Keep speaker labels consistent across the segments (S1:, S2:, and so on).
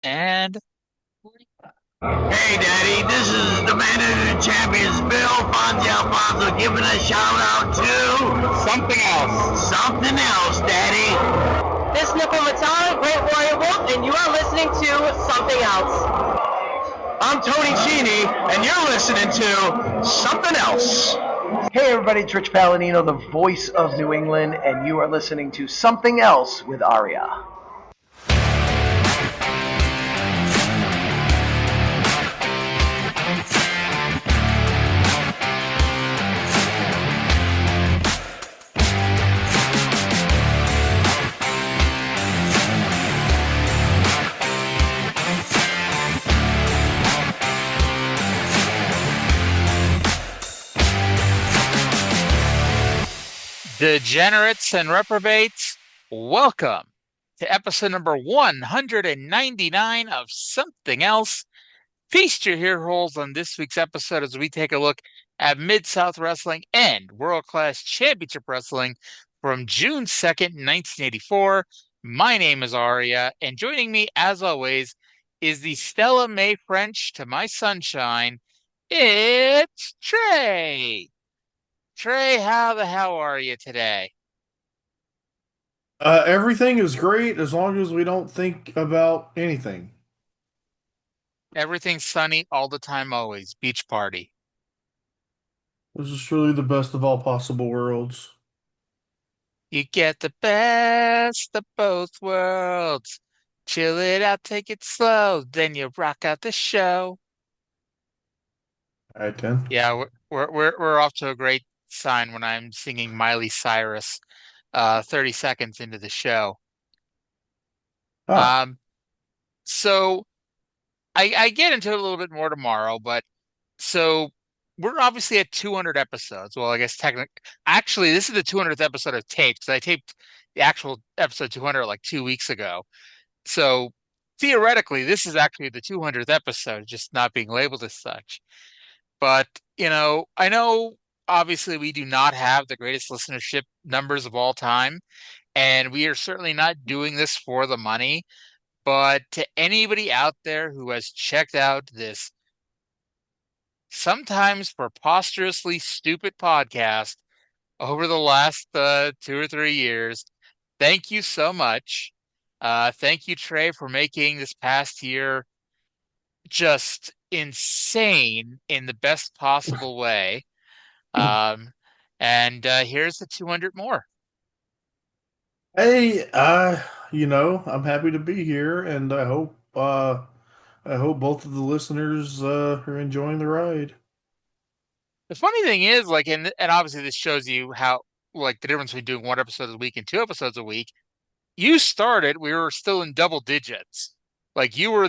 S1: And
S2: Hey, Daddy, this is the man of the champions, Bill Fonzie Alfonso, giving a shout out to something else. Something else, Daddy.
S3: This is Nicole Matata, Great Warrior Wolf, and you are listening to Something Else.
S2: I'm Tony Cini, and you're listening to something else.
S4: Hey everybody, it's Rich Palladino, the voice of New England, and you are listening to Something Else with Arya.
S1: degenerates and reprobates, welcome to episode number 199 of Something Else. Feast your ear holes on this week's episode as we take a look at Mid-South Wrestling and World Class Championship Wrestling from June 2nd, 1984. My name is Arya, and joining me, as always, is the Stella Mae French to my sunshine. It's Trey. Trey, how the hell are you today?
S5: Everything is great as long as we don't think about anything.
S1: Everything's sunny all the time, always. Beach party.
S5: This is truly the best of all possible worlds.
S1: You get the best of both worlds. Chill it out, take it slow, then you rock out the show.
S5: I ten.
S1: Yeah, we're off to a great sign when I'm singing Miley Cyrus 30 seconds into the show.
S5: Ah,
S1: Um, so I get into it a little bit more tomorrow, but so we're obviously at 200 episodes. Well, I guess actually, this is the 200th episode I've taped because I taped the actual episode 200 like 2 weeks ago. So theoretically, this is actually the 200th episode, just not being labeled as such. But, I know obviously we do not have the greatest listenership numbers of all time, and we are certainly not doing this for the money. But to anybody out there who has checked out this sometimes preposterously stupid podcast over the last 2 or 3 years, thank you so much. Thank you, Trey, for making this past year just insane in the best possible way. Um, and here's the 200 more.
S5: hey, I'm happy to be here, and I hope both of the listeners are enjoying the ride.
S1: The funny thing is, like, and obviously this shows you how, like, the difference between doing one episode a week and two episodes a week. You started, we were still in double digits. Like, you were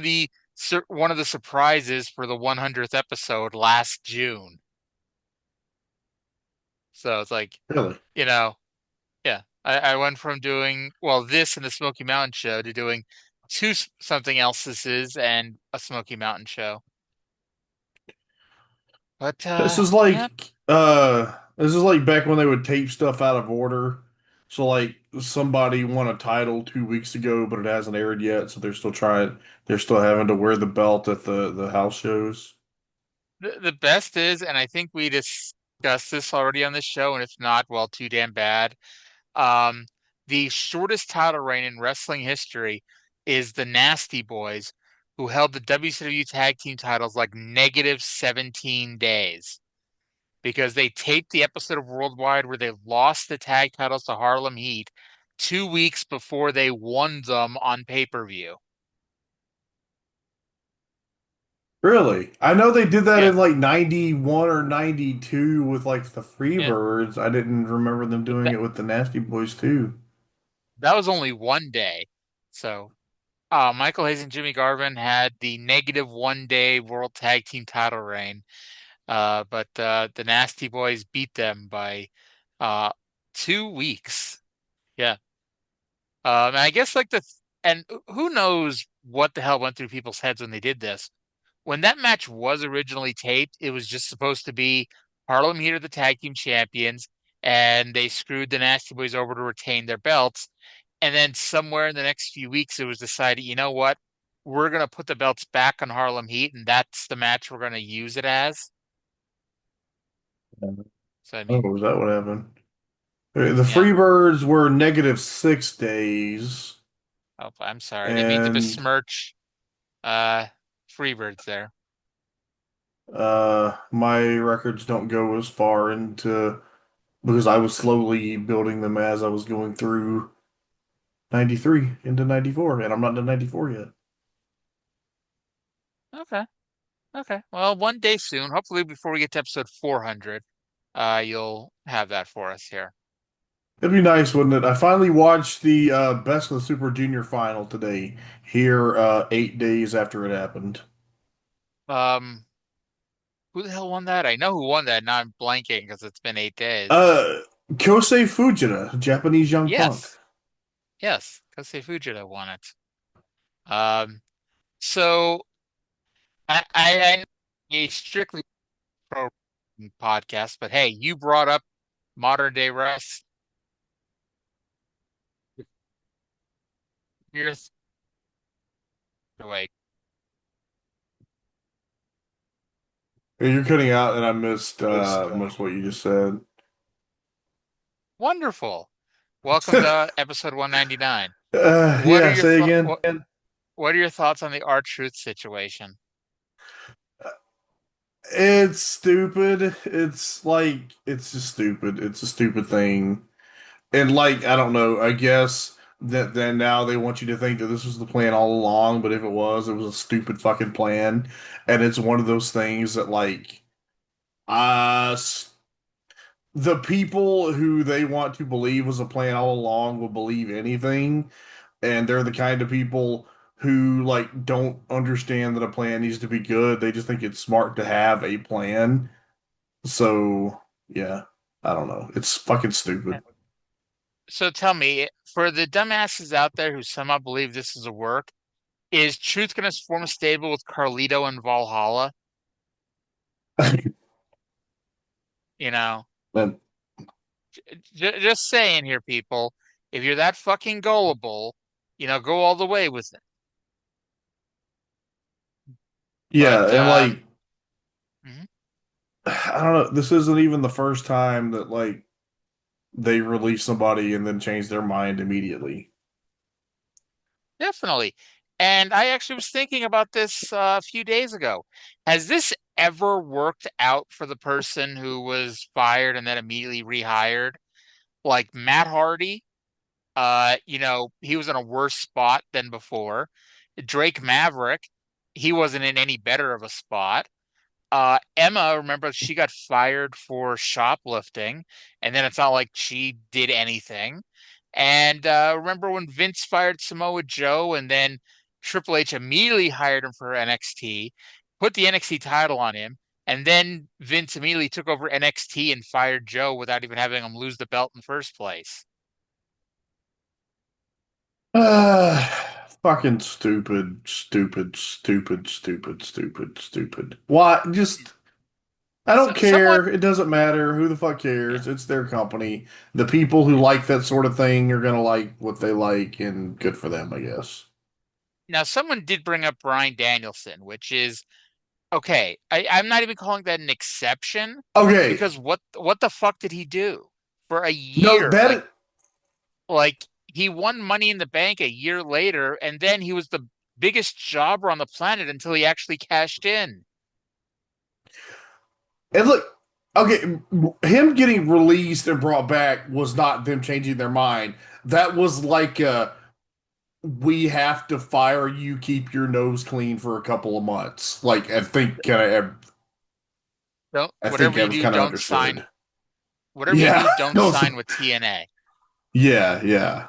S1: one of the surprises for the 100th episode last June. So it's like,
S5: Really,
S1: you know, yeah, I went from doing, well, this and the Smoky Mountain show to doing two something else's and a Smoky Mountain show. But
S5: this is
S1: yeah,
S5: like back when they would tape stuff out of order. So like somebody won a title 2 weeks ago, but it hasn't aired yet, so they're still having to wear the belt at the house shows.
S1: the best is, and I think we discussed this already on this show, and if not, well, too damn bad. Um, the shortest title reign in wrestling history is the Nasty Boys, who held the WCW tag team titles like negative 17 days because they taped the episode of Worldwide where they lost the tag titles to Harlem Heat 2 weeks before they won them on pay-per-view.
S5: Really? I know they did that
S1: Yeah,
S5: in like 91 or 92 with like the
S1: yeah.
S5: Freebirds. I didn't remember them doing
S1: That
S5: it with the Nasty Boys too.
S1: that was only one day. So Michael Hayes and Jimmy Garvin had the negative 1 day World Tag Team title reign. But the Nasty Boys beat them by uh 2 weeks. Yeah. And I guess like and who knows what the hell went through people's heads when they did this. When that match was originally taped, it was just supposed to be Harlem Heat are the tag team champions, and they screwed the Nasty Boys over to retain their belts. And then somewhere in the next few weeks, it was decided, you know what? we're gonna put the belts back on Harlem Heat, and that's the match we're gonna use it as. So I
S5: Oh,
S1: mean,
S5: was that what happened? The
S1: yeah.
S5: Freebirds were -6 days,
S1: Oh, I'm sorry. I didn't mean to
S5: and
S1: besmirch uh Freebirds there.
S5: my records don't go as far into because I was slowly building them as I was going through 93 into 94, and I'm not to 94 yet.
S1: Okay. Okay. Well, one day soon, hopefully before we get to episode 400, you'll have that for us here.
S5: It'd be nice, wouldn't it? I finally watched the Best of the Super Junior final today, here 8 days after it happened.
S1: Um, who the hell won that? I know who won that. Now I'm blanking because it's been 8 days.
S5: Uh, Kosei Fujita, Japanese young punk.
S1: Yes. Yes. Kosei Fujita won it. Um, so I a strictly pro podcast, but hey, you brought up modern day wrestling. You're away.
S5: You're cutting out, and I missed most of what you just said.
S1: Wonderful. Welcome to episode 199. What are
S5: Yeah,
S1: your
S5: say
S1: thoughts?
S5: again.
S1: What are your thoughts on the R-Truth situation?
S5: It's stupid. It's like it's just stupid. It's a stupid thing. And like, I don't know, I guess that then now they want you to think that this was the plan all along, but if it was a stupid fucking plan. And it's one of those things that like uh s- the people who they want to believe was a plan all along will believe anything, and they're the kind of people who like don't understand that a plan needs to be good. They just think it's smart to have a plan. So, yeah, I don't know. It's fucking stupid.
S1: So tell me, for the dumbasses out there who somehow believe this is a work, is Truth going to form a stable with Carlito and Valhalla? You know,
S5: And
S1: just saying here, people, if you're that fucking gullible, go all the way with it.
S5: yeah,
S1: But
S5: and like
S1: mhm,
S5: I don't know, this isn't even the first time that like they release somebody and then change their mind immediately.
S1: definitely. And I actually was thinking about this a few days ago. Has this ever worked out for the person who was fired and then immediately rehired? Like Matt Hardy, he was in a worse spot than before. Drake Maverick, he wasn't in any better of a spot. Emma, remember, she got fired for shoplifting, and then it's not like she did anything. And remember when Vince fired Samoa Joe, and then Triple H immediately hired him for NXT, put the NXT title on him, and then Vince immediately took over NXT and fired Joe without even having him lose the belt in the first place.
S5: Uh, fucking stupid, stupid, stupid, stupid, stupid, stupid. Why? Just I
S1: So
S5: don't
S1: someone,
S5: care. It doesn't matter. Who the fuck
S1: yeah.
S5: cares? It's their company. The people who like that sort of thing are gonna like what they like, and good for them, I guess.
S1: Now someone did bring up Bryan Danielson, which is okay. I'm not even calling that an exception
S5: Okay,
S1: because what the fuck did he do for a
S5: no,
S1: year? Like
S5: that
S1: like he won Money in the Bank a year later, and then he was the biggest jobber on the planet until he actually cashed in.
S5: and look, okay, him getting released and brought back was not them changing their mind. That was like we have to fire you, keep your nose clean for a couple of months. Like
S1: Don't
S5: I think
S1: whatever
S5: I
S1: you
S5: was
S1: do,
S5: kind of
S1: don't sign.
S5: understood.
S1: Whatever you
S5: Yeah,
S1: do, don't
S5: I was,
S1: sign with TNA.
S5: yeah, yeah.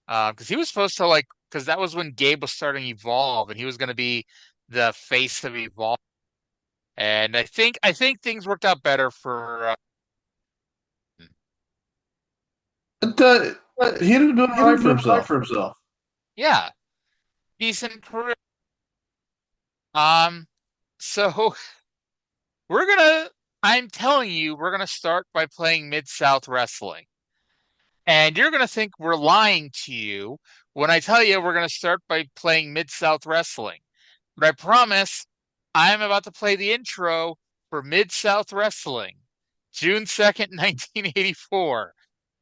S1: Because he was supposed to because that was when Gabe was starting Evolve, and he was going to be the face of Evolve. And I think things worked out better for
S5: That
S3: But
S5: he ended up doing
S3: he
S5: all right
S3: didn't
S5: for
S3: do all right
S5: himself.
S3: for himself.
S1: yeah, decent career. Um, so we're gonna I'm telling you, we're gonna start by playing Mid-South Wrestling. And you're gonna think we're lying to you when I tell you we're going to start by playing Mid-South Wrestling. But I promise I am about to play the intro for Mid-South Wrestling, June 2nd, 1984.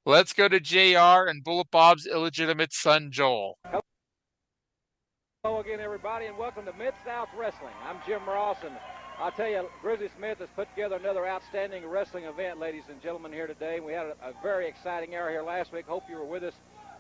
S1: Let's go to JR and Bullet Bob's illegitimate son, Joel.
S6: Hello again, everybody, and welcome to Mid-South Wrestling. I'm Jim Ross, and I'll tell you, Grizzly Smith has put together another outstanding wrestling event, ladies and gentlemen, here today. We had a very exciting hour here last week. Hope you were with us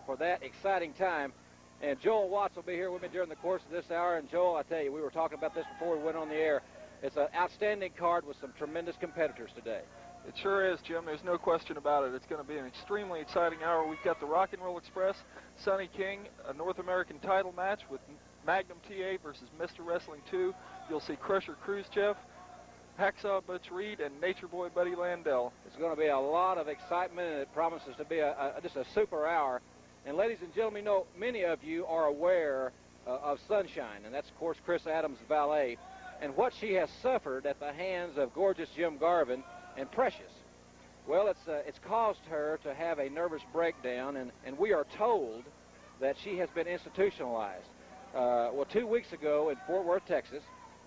S6: for that exciting time. And Joel Watts will be here with me during the course of this hour. And Joel, I tell you, we were talking about this before we went on the air. It's an outstanding card with some tremendous competitors today.
S7: It sure is, Jim. There's no question about it. It's going to be an extremely exciting hour. We've got the Rock and Roll Express, Sonny King, a North American title match with Magnum TA versus Mr. Wrestling 2. You'll see Crusher Khrushchev, Hacksaw Butch Reed, and Nature Boy Buddy Landell.
S6: It's going to be a lot of excitement, and it promises to be just a super hour. And ladies and gentlemen, you know, many of you are aware of Sunshine, and that's, of course, Chris Adams' valet, and what she has suffered at the hands of gorgeous Jim Garvin and Precious. Well, it's caused her to have a nervous breakdown, and we are told that she has been institutionalized. Well, 2 weeks ago in Fort Worth, Texas,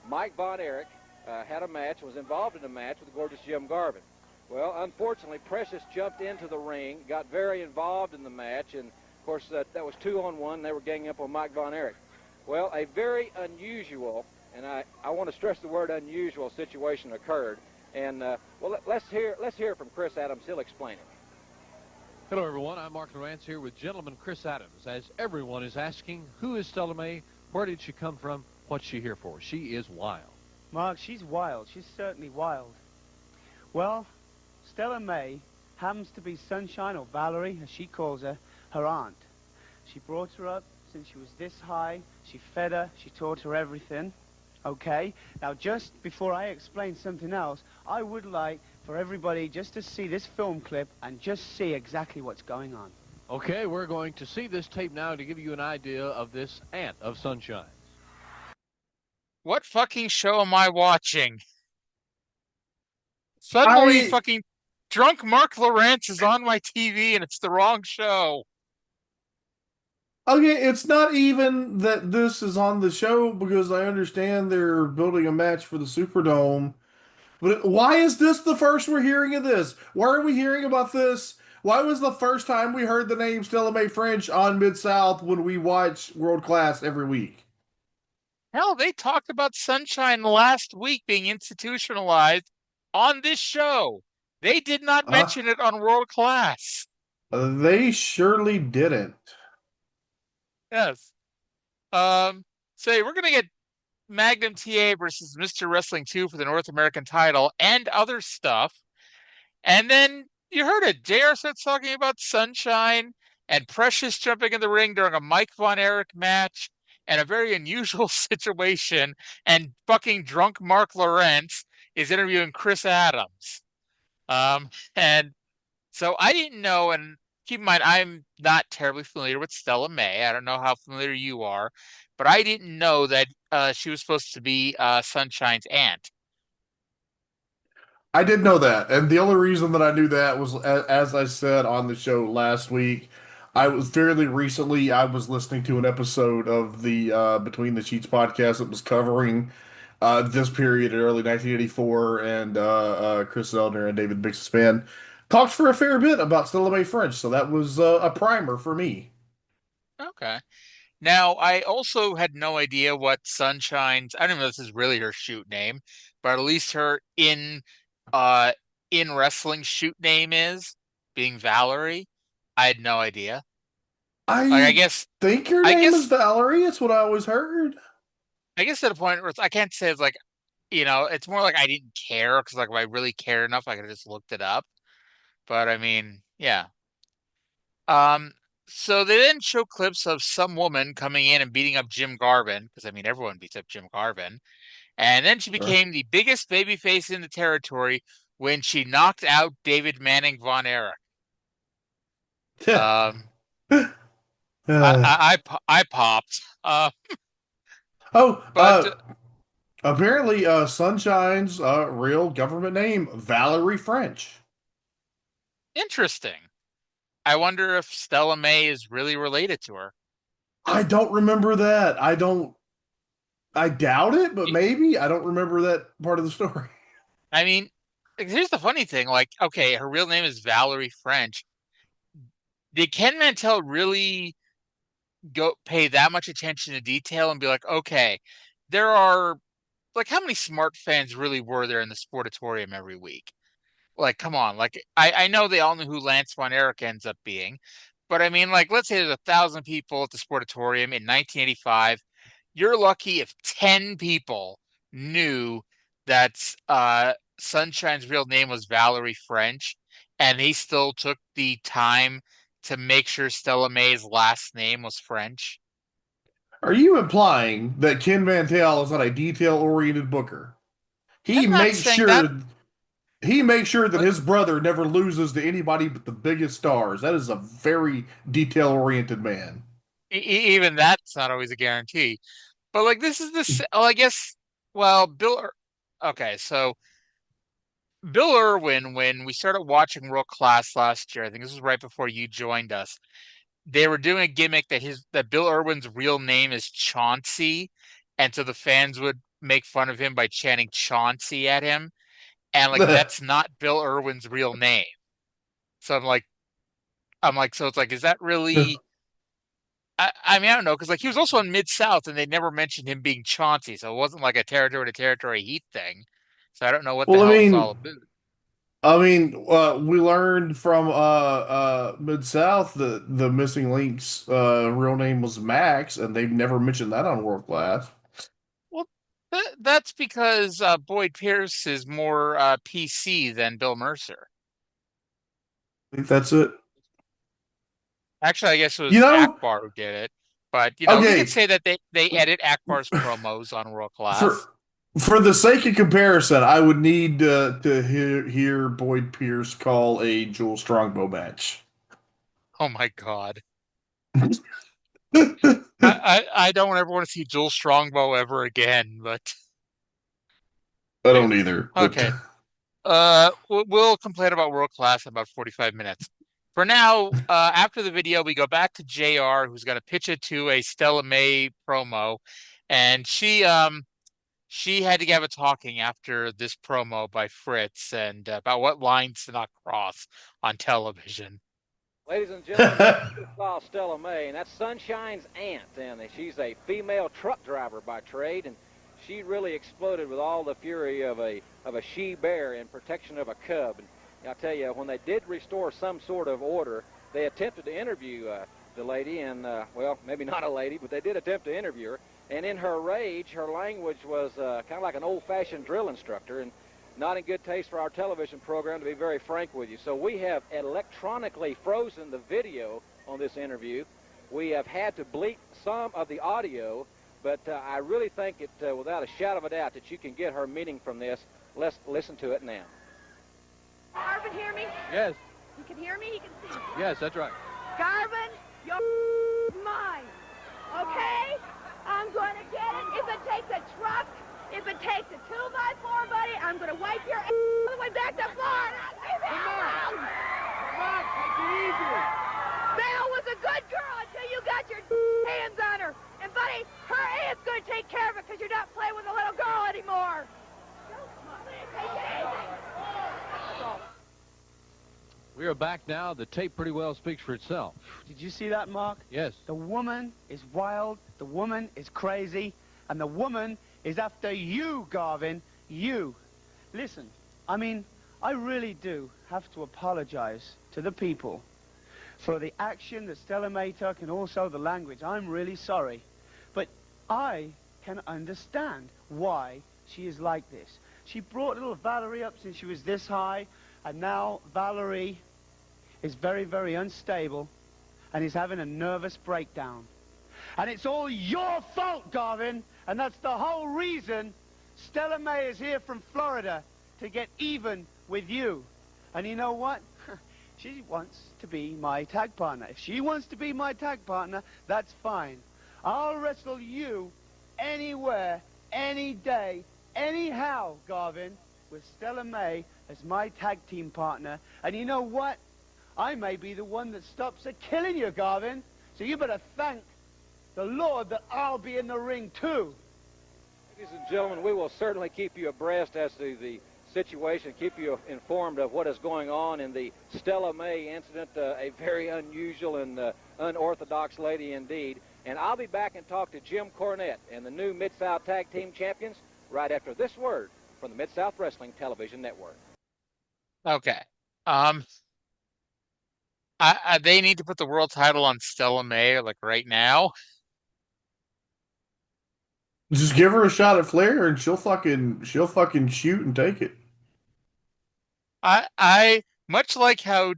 S6: Mike Von Erich had a match, was involved in a match with the gorgeous Jim Garvin. Well, unfortunately, Precious jumped into the ring, got very involved in the match, and of course that was 2-on-1. They were ganging up on Mike Von Erich. Well, a very unusual, and I want to stress the word unusual, situation occurred. And well, let's hear from Chris Adams. He'll explain it.
S8: Hello, everyone. I'm Mark Lawrence here with Gentleman Chris Adams. As everyone is asking, who is Stella Mae? Where did she come from? What's she here for? She is wild.
S9: Mark, she's wild. She's certainly wild. Well, Stella Mae happens to be Sunshine, or Valerie, as she calls her aunt. She brought her up since she was this high. She fed her. She taught her everything. Okay? Now, just before I explain something else, I would like for everybody just to see this film clip and just see exactly what's going on.
S8: Okay, we're going to see this tape now to give you an idea of this aunt of Sunshine.
S1: What fucking show am I watching? Suddenly, fucking drunk Mark Lawrence is on my TV, and it's the wrong show.
S5: Okay, it's not even that this is on the show because I understand they're building a match for the Superdome. But why is this the first we're hearing of this? Why are we hearing about this? Why was the first time we heard the name Stella Mae French on Mid-South when we watch World Class every week?
S1: Hell, they talked about Sunshine last week being institutionalized on this show. They did not mention it on World Class.
S5: They surely didn't.
S1: Yes. So we're gonna get Magnum TA versus Mr. Wrestling 2 for the North American title and other stuff. And then you heard it. JR starts talking about Sunshine and Precious jumping in the ring during a Mike Von Erich match and a very unusual situation. And fucking drunk Mark Lawrence is interviewing Chris Adams. And so I didn't know, and keep in mind, I'm not terribly familiar with Stella Mae. I don't know how familiar you are, but I didn't know that she was supposed to be Sunshine's aunt.
S5: I did know that, and the only reason that I knew that was, as I said on the show last week, I was listening to an episode of the Between the Sheets podcast that was covering this period in early 1984, and Chris Zellner and David Bixspan talked for a fair bit about Stella Mae French, so that was a primer for me.
S1: Okay. Now, I also had no idea what Sunshine's, I don't know if this is really her shoot name, but at least her in wrestling shoot name is, being Valerie. I had no idea.
S5: I think her name is Valerie. It's what I always heard.
S1: I guess at a point where I can't say it's like, it's more like I didn't care, because like if I really cared enough, I could have just looked it up. But I mean, yeah. So they then show clips of some woman coming in and beating up Jim Garvin, because I mean everyone beats up Jim Garvin. And then she became the biggest babyface in the territory when she knocked out David Manning Von Erich. I popped.
S5: Apparently, Sunshine's real government name, Valerie French.
S1: Interesting. I wonder if Stella Mae is really related to her.
S5: I don't remember that. I doubt it, but maybe. I don't remember that part of the story.
S1: I mean, like, here's the funny thing. Like, okay, her real name is Valerie French. Did Ken Mantell really go pay that much attention to detail and be like, okay, there are like how many smart fans really were there in the Sportatorium every week? Like, come on. Like, I know they all knew who Lance Von Erich ends up being, but I mean, like, let's say there's 1,000 people at the Sportatorium in 1985. You're lucky if 10 people knew that Sunshine's real name was Valerie French, and he still took the time to make sure Stella Mae's last name was French.
S5: Are you implying that Ken Mantell is not a detail-oriented booker? He
S1: I'm not
S5: makes
S1: saying that.
S5: sure he makes sure that
S1: But
S5: his brother never loses to anybody but the biggest stars. That is a very detail-oriented man.
S1: even that's not always a guarantee. But like this is this. Oh, I guess. Well, Okay, so Bill Irwin, when we started watching World Class last year, I think this was right before you joined us. They were doing a gimmick that Bill Irwin's real name is Chauncey, and so the fans would make fun of him by chanting Chauncey at him, and like that's not Bill Irwin's real name. So I'm like, so it's like, is that really? I mean, I don't know, because like he was also in Mid South, and they never mentioned him being Chauncey, so it wasn't like a territory to territory heat thing. So I don't know what the
S5: Well,
S1: hell it's all about.
S5: we learned from Mid South that the missing link's real name was Max, and they've never mentioned that on World Class.
S1: Well, that's because Boyd Pierce is more PC than Bill Mercer.
S5: I think that's it.
S1: Actually, I guess it
S5: You
S1: was
S5: know,
S1: Akbar who did it. But we could
S5: okay,
S1: say that they edit Akbar's promos on World
S5: for
S1: Class.
S5: for the sake of comparison, I would need to hear Boyd Pierce call a Jules Strongbow match.
S1: Oh my God.
S5: I
S1: I don't ever want to see Joel Strongbow ever again, but
S5: don't either, but
S1: okay. We'll complain about World Class in about 45 minutes. For now, after the video, we go back to JR, who's going to pitch it to a Stella Mae promo, and she had to have a talking after this promo by Fritz and about what lines to not cross on television.
S6: Ladies and gentlemen, you saw Stella Mae, and that's Sunshine's aunt, and she's a female truck driver by trade, and she really exploded with all the fury of a she-bear in protection of a cub. And I'll tell you, when they did restore some sort of order, they attempted to interview the lady, and, well, maybe not a lady, but they did attempt to interview her. And in her rage, her language was kind of like an old-fashioned drill instructor, and not in good taste for our television program, to be very frank with you. So we have electronically frozen the video on this interview. We have had to bleep some of the audio, but I really think it, without a shadow of a doubt, that you can get her meaning from this. Let's listen to it now.
S10: Garvin, hear me?
S8: Yes.
S10: He can hear me, he can see me.
S8: Yes, that's right.
S10: Garvin, you're mine, okay? I'm going to get it. If it takes a truck, if it takes a 2x4, buddy, I'm going to wipe your ass all the way back to Florida. Leave me alone.
S9: Come on, take it easy.
S10: Belle was a good girl until you got your hands on her. And, buddy, her aunt's going to take care of it because you're not playing with a little girl anymore. Take it easy.
S8: We are back now. The tape pretty well speaks for itself.
S9: Did you see that, Mark?
S8: Yes.
S9: The woman is wild, the woman is crazy, and the woman is after you, Garvin. You. Listen, I mean, I really do have to apologize to the people for the action that Stella Mae took and also the language. I'm really sorry. But I can understand why she is like this. She brought little Valerie up since she was this high, and now Valerie is very, very unstable and is having a nervous breakdown. And it's all your fault, Garvin, and that's the whole reason Stella Mae is here from Florida, to get even with you. And you know what? She wants to be my tag partner. If she wants to be my tag partner, that's fine. I'll wrestle you anywhere, any day, anyhow, Garvin, with Stella Mae as my tag team partner. And you know what? I may be the one that stops her killing you, Garvin. So you better thank the Lord that I'll be in the ring too.
S6: Ladies and gentlemen, we will certainly keep you abreast as to the situation, keep you informed of what is going on in the Stella Mae incident, a very unusual and unorthodox lady indeed. And I'll be back and talk to Jim Cornette and the new Mid-South Tag Team Champions right after this word from the Mid-South Wrestling Television Network.
S1: Okay. They need to put the world title on Stella Mae like right now.
S5: Just give her a shot at Flair, and she'll fucking shoot and take it.
S1: I much like how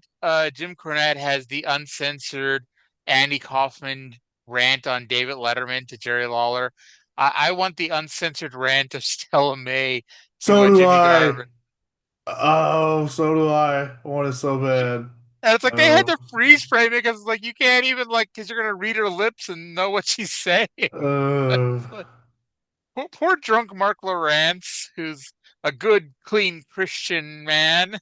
S1: Jim Cornette has the uncensored Andy Kaufman rant on David Letterman to Jerry Lawler. I want the uncensored rant of Stella Mae
S5: So
S1: to
S5: do
S1: Jimmy
S5: I.
S1: Garvin.
S5: Oh, so do I. I want it so bad.
S1: And it's like they had
S5: Oh.
S1: to freeze frame it because like you can't even because you're gonna read her lips and know what she's saying.
S5: Uh,
S1: Poor drunk Mark Lawrence, who's a good, clean Christian man.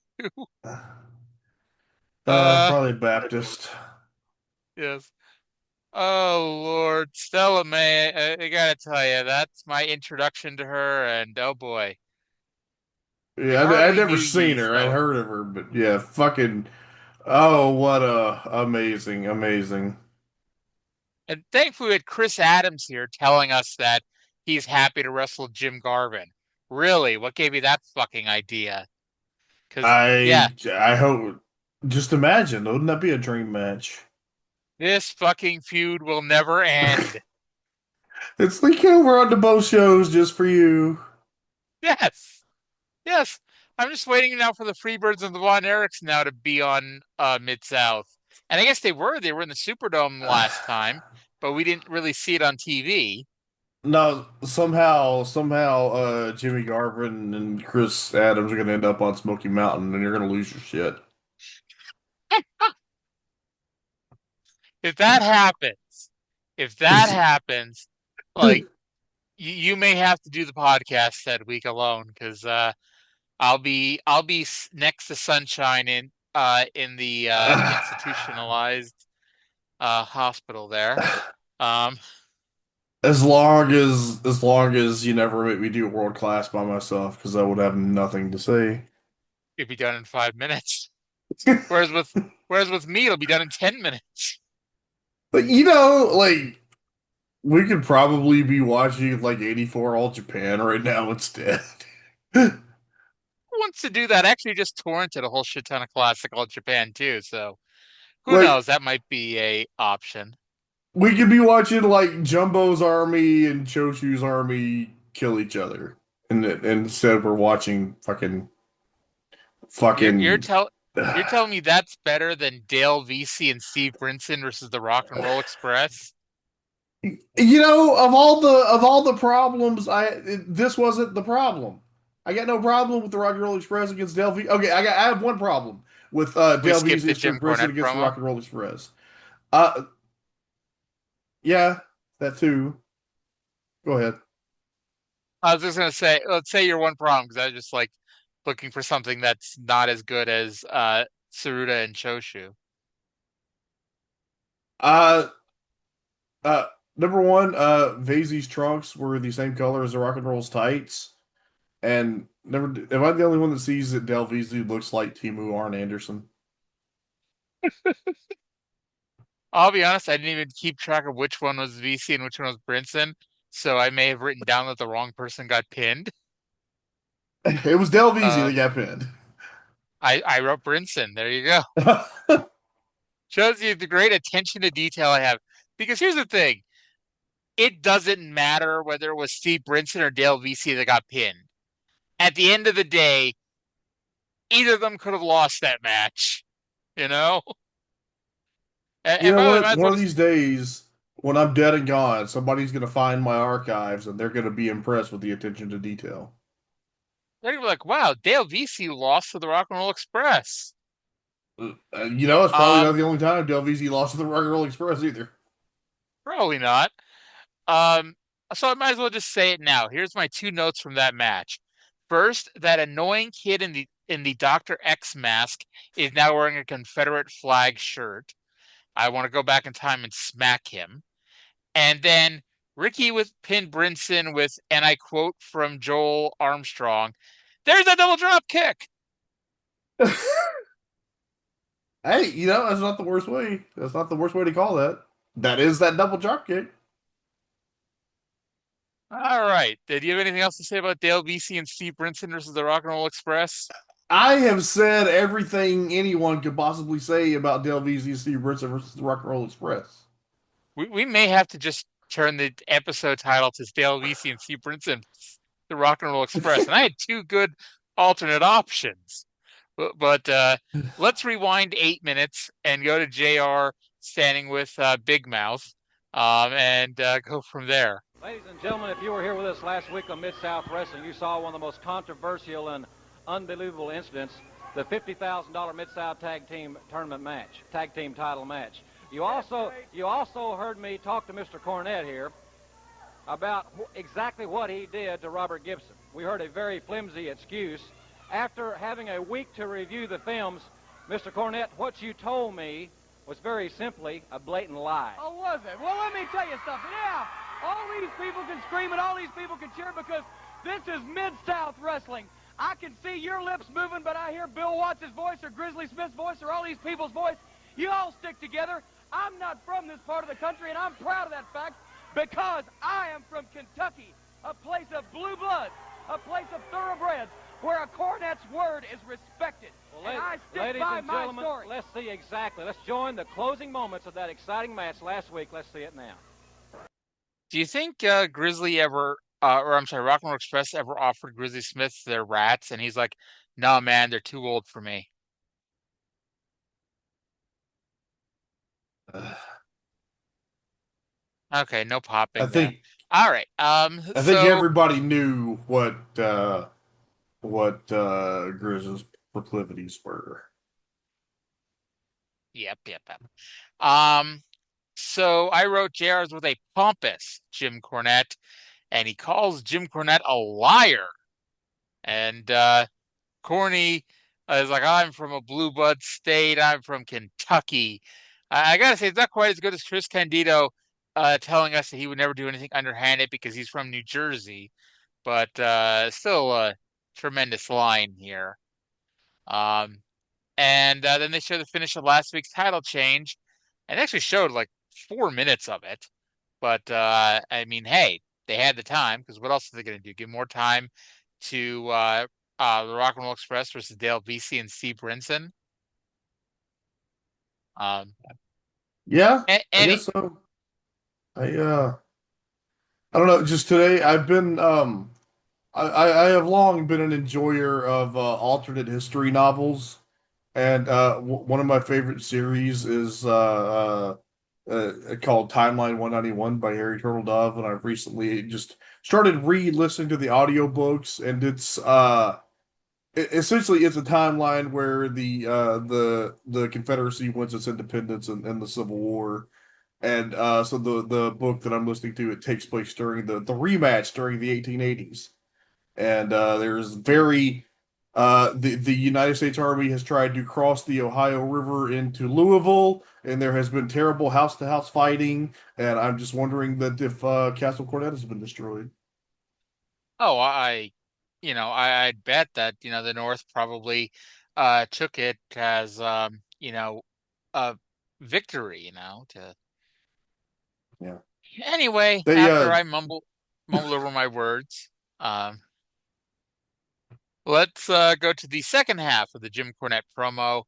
S5: Probably Baptist.
S1: Yes. Oh Lord, Stella Mae, I gotta tell you, that's my introduction to her, and oh boy, we
S5: Yeah, I'd
S1: hardly
S5: never
S1: knew
S5: seen
S1: ye,
S5: her. I'd
S1: so.
S5: heard of her, but yeah, fucking. Oh, what a amazing, amazing.
S1: And thankfully, we had Chris Adams here telling us that he's happy to wrestle Jim Garvin. Really, what gave you that fucking idea? Because yeah,
S5: I hope. Just imagine, wouldn't that be a dream match?
S1: this fucking feud will never end.
S5: It's like over on the both shows just for you.
S1: Yes. Yes, I'm just waiting now for the Freebirds and the Von Erichs now to be on Mid-South. And I guess they were in the Superdome last time, but we didn't really see it on TV.
S5: No, somehow, Jimmy Garvin and Chris Adams are gonna end up on Smoky Mountain, and you're gonna lose your shit.
S1: If that happens, if that happens, like you may have to do the podcast that week alone because I'll be next to Sunshine in the institutionalized hospital there. Um,
S5: As long as you never make me do world class by myself, because I would have nothing to say.
S1: it'll be done in 5 minutes. Whereas with me, it'll be done in 10 minutes.
S5: But like we could probably be watching like '84 All Japan right now instead.
S1: Who wants to do that? I actually just torrented a whole shit ton of classic All Japan too, so who
S5: Like
S1: knows? That might be a option.
S5: we could be watching like Jumbo's army and Choshu's army kill each other, and instead we're watching
S1: You're you're
S5: fucking.
S1: tell you're telling me that's better than Dale Vesey and Steve Brinson versus the Rock and Roll Express?
S5: Of all the problems, this wasn't the problem. I got no problem with the Rock and Roll Express against Del V. Okay, I have one problem with
S1: We
S5: Del
S1: skipped
S5: Vesey
S1: the
S5: and Steve
S1: Jim
S5: Brinson
S1: Cornette
S5: against the
S1: promo.
S5: Rock and Roll Express. Uh, yeah, that too. Go ahead.
S1: I was just gonna say, let's say your one problem because I was just like looking for something that's not as good as Saruda and Choshu.
S5: Uh, uh, Number one, Vesey's trunks were the same color as the Rock and Roll's tights, and never. Am I the only one that sees that Del Vesey looks like Timu Arn Anderson?
S1: I'll be honest, I didn't even keep track of which one was VC and which one was Brinson, so I may have written down that the wrong person got pinned.
S5: It was Del Vesey
S1: Uh,
S5: that got pinned.
S1: I wrote Brinson. There you go. Shows you the great attention to detail I have. Because here's the thing, it doesn't matter whether it was Steve Brinson or Dale VC that got pinned. At the end of the day, either of them could have lost that match, you know?
S5: You
S1: And
S5: know
S1: by the way,
S5: what?
S1: might as
S5: One
S1: well
S5: of
S1: just
S5: these days, when I'm dead and gone, somebody's going to find my archives and they're going to be impressed with the attention to detail.
S1: they're gonna be like, wow, Dale VC lost to the Rock and Roll Express.
S5: It's probably not
S1: Um,
S5: the only time Del Vesey lost to the Rock and Roll Express either.
S1: Probably not. Um, so I might as well just say it now. Here's my two notes from that match. First, that annoying kid in the Dr. X mask is now wearing a Confederate flag shirt. I want to go back in time and smack him. And then Ricky with pinned Brinson with, and I quote from Joel Armstrong, "There's a double drop kick."
S5: Hey, that's not the worst way. That's not the worst way to call that. That is that double drop kick.
S1: All right. Did you have anything else to say about Dale VC and Steve Brinson versus the Rock and Roll Express?
S5: I have said everything anyone could possibly say about Dale VC and Steve Brinson versus the Rock and Roll Express.
S1: We may have to just turn the episode title to Dale VC and Steve Brinson, the Rock and Roll Express. And I had two good alternate options. But let's rewind 8 minutes and go to JR standing with Big Mouth and go from there.
S6: Ladies and gentlemen, if you were here with us last week on Mid-South Wrestling, you saw one of the most controversial and unbelievable incidents, the $50,000 Mid-South Tag Team Tournament match, Tag Team Title match. You also heard me talk to Mr. Cornette here about exactly what he did to Robert Gibson. We heard a very flimsy excuse. After having a week to review the films, Mr. Cornette, what you told me was very simply a blatant lie.
S11: Oh, was it? Well, let me tell you something. Yeah, all these people can scream and all these people can cheer because this is Mid-South Wrestling. I can see your lips moving, but I hear Bill Watts' voice or Grizzly Smith's voice or all these people's voice. You all stick together. I'm not from this part of the country, and I'm proud of that fact because I am from Kentucky, a place of blue blood, a place of thoroughbreds, where a Cornette's word is respected.
S6: Well,
S11: and I stick
S6: ladies
S11: by
S6: and
S11: my
S6: gentlemen,
S11: story.
S6: let's see exactly. Let's join the closing moments of that exciting match last week. Let's see it now.
S1: Do you think Grizzly ever, Rock and Roll Express ever offered Grizzly Smith their rats? And he's like, "No, man, they're too old for me." Okay, no popping.
S5: I think.
S1: There. All right.
S5: I think everybody knew what Grizz's proclivities were.
S1: Yep. So I wrote JR's with a pompous Jim Cornette, and he calls Jim Cornette a liar. And Corny is like, "I'm from a blue blood state. I'm from Kentucky." I gotta say, it's not quite as good as Chris Candido telling us that he would never do anything underhanded because he's from New Jersey, but still a tremendous line here. And then they show the finish of last week's title change, and actually showed like 4 minutes of it. But I mean, hey, they had the time because what else are they going to do? Give more time to the Rock and Roll Express versus Dale VC and Steve Brinson?
S5: Yeah, I guess so. I don't know. Just today, I've been I have long been an enjoyer of alternate history novels, and one of my favorite series is called Timeline 191 by Harry Turtledove, and I've recently just started re-listening to the audiobooks, and it's essentially it's a timeline where the Confederacy wins its independence and the Civil War. And so the book that I'm listening to, it takes place during the rematch during the 1880s. And there's the United States Army has tried to cross the Ohio River into Louisville, and there has been terrible house-to-house fighting, and I'm just wondering that if Castle Cornette has been destroyed.
S1: Oh, I'd bet that, the North probably took it as, a victory, to...
S5: Yeah.
S1: Anyway, after I mumble over my words, let's go to the second half of the Jim Cornette promo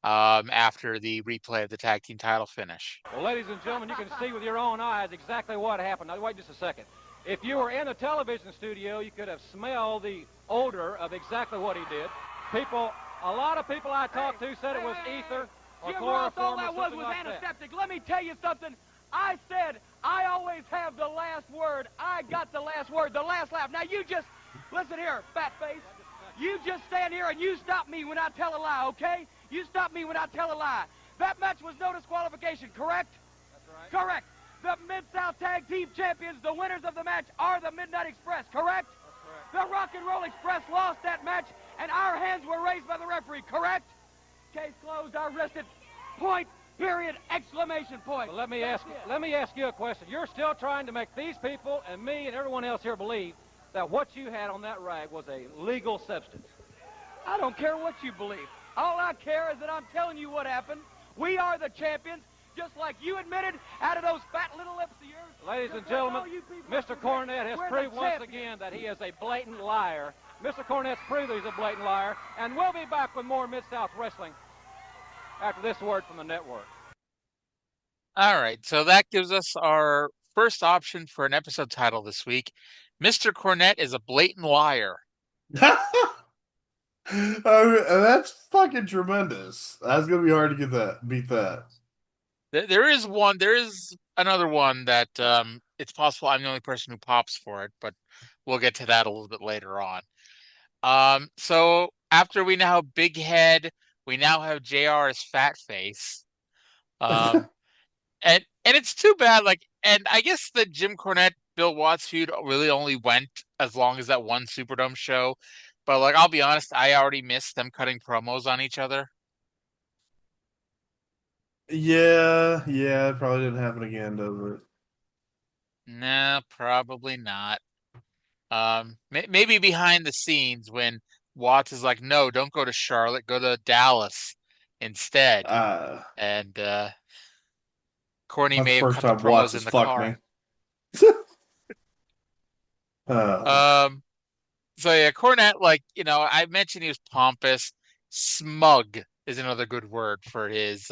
S1: after the replay of the tag team title finish.
S6: Well, ladies and gentlemen, you can see with your own eyes exactly what happened. Now, wait just a second. If you were in a television studio, you could have smelled the odor of exactly what he did. A lot of people I talked to said it was ether or
S11: Jim
S6: chloroform
S11: Ross, all
S6: or
S11: that
S6: something
S11: was
S6: like that.
S11: antiseptic. Let me tell you something. I said I always have the last word. I got the last word, the last laugh. Now you just, listen here, fat face. You just stand here and you stop me when I tell a lie, okay? You stop me when I tell a lie. That match was no disqualification, correct?
S6: That's right.
S11: Correct. The Mid-South Tag Team Champions, the winners of the match, are the Midnight Express, correct?
S6: That's correct.
S11: The Rock and Roll Express lost that match, and our hands were raised by the referee, correct? Case closed, I rested. Point Period! Exclamation point!
S6: Well, let me ask you a question. You're still trying to make these people and me and everyone else here believe that what you had on that rag was a legal substance.
S11: I don't care what you believe. All I care is that I'm telling you what happened. We are the champions, just like you admitted out of those fat little lips of yours.
S6: Ladies and gentlemen, Mr. Cornette has proved once again that he is a blatant liar. Mr. Cornette's proved that he's a blatant liar, and we'll be back with more Mid-South Wrestling after this word from the network.
S1: All right, so that gives us our first option for an episode title this week. Mr. Cornette is a blatant liar.
S5: That's fucking tremendous. That's gonna be hard to beat that.
S1: There is another one that it's possible I'm the only person who pops for it, but we'll get to that a little bit later on. So after we now have Big Head, we now have JR as Fat Face. And it's too bad, and I guess the Jim Cornette Bill Watts feud really only went as long as that one Superdome show. But I'll be honest, I already missed them cutting promos on each other.
S5: Yeah, it probably didn't happen again, does it?
S1: No, probably not. Maybe behind the scenes when Watts is like, no, don't go to Charlotte, go to Dallas instead. And Corny may have cut the promos in the car. So yeah, Cornette, I mentioned he was pompous. Smug is another good word for his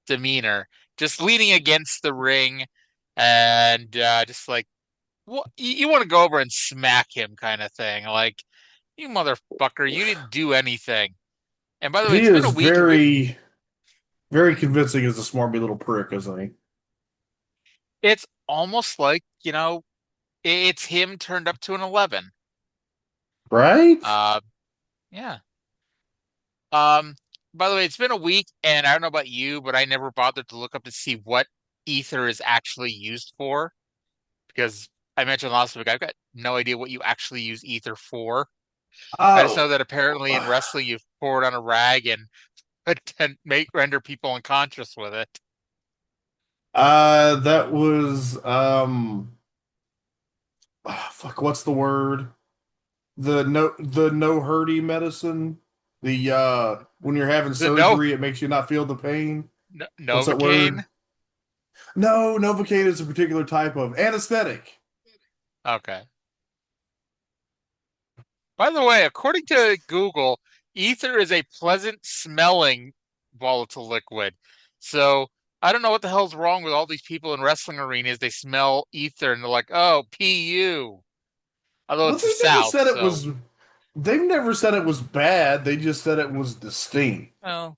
S1: demeanor. Just leaning against the ring and just you want to go over and smack him kind of thing. You motherfucker, you didn't do anything. And by the way,
S5: he is very, very convincing as a smarmy little prick, isn't he?
S1: It's almost like, it's him turned up to an 11.
S5: Right?
S1: Yeah. By the way, it's been a week, and I don't know about you, but I never bothered to look up to see what ether is actually used for. Because I mentioned last week, I've got no idea what you actually use ether for. I just know that apparently in wrestling, you pour it on a rag and render people unconscious with it.
S5: That was what's the word? The no hurdy medicine. The when you're having surgery, it makes you not feel the pain. What's that word? No, Novocaine is a particular type of anesthetic.
S1: Okay. By the way, according to Google, ether is a pleasant smelling volatile liquid. So I don't know what the hell's wrong with all these people in wrestling arenas. They smell ether and they're like, oh, PU. Although it's the South.
S5: They've never said it was bad. They just said it was distinct.
S1: Well,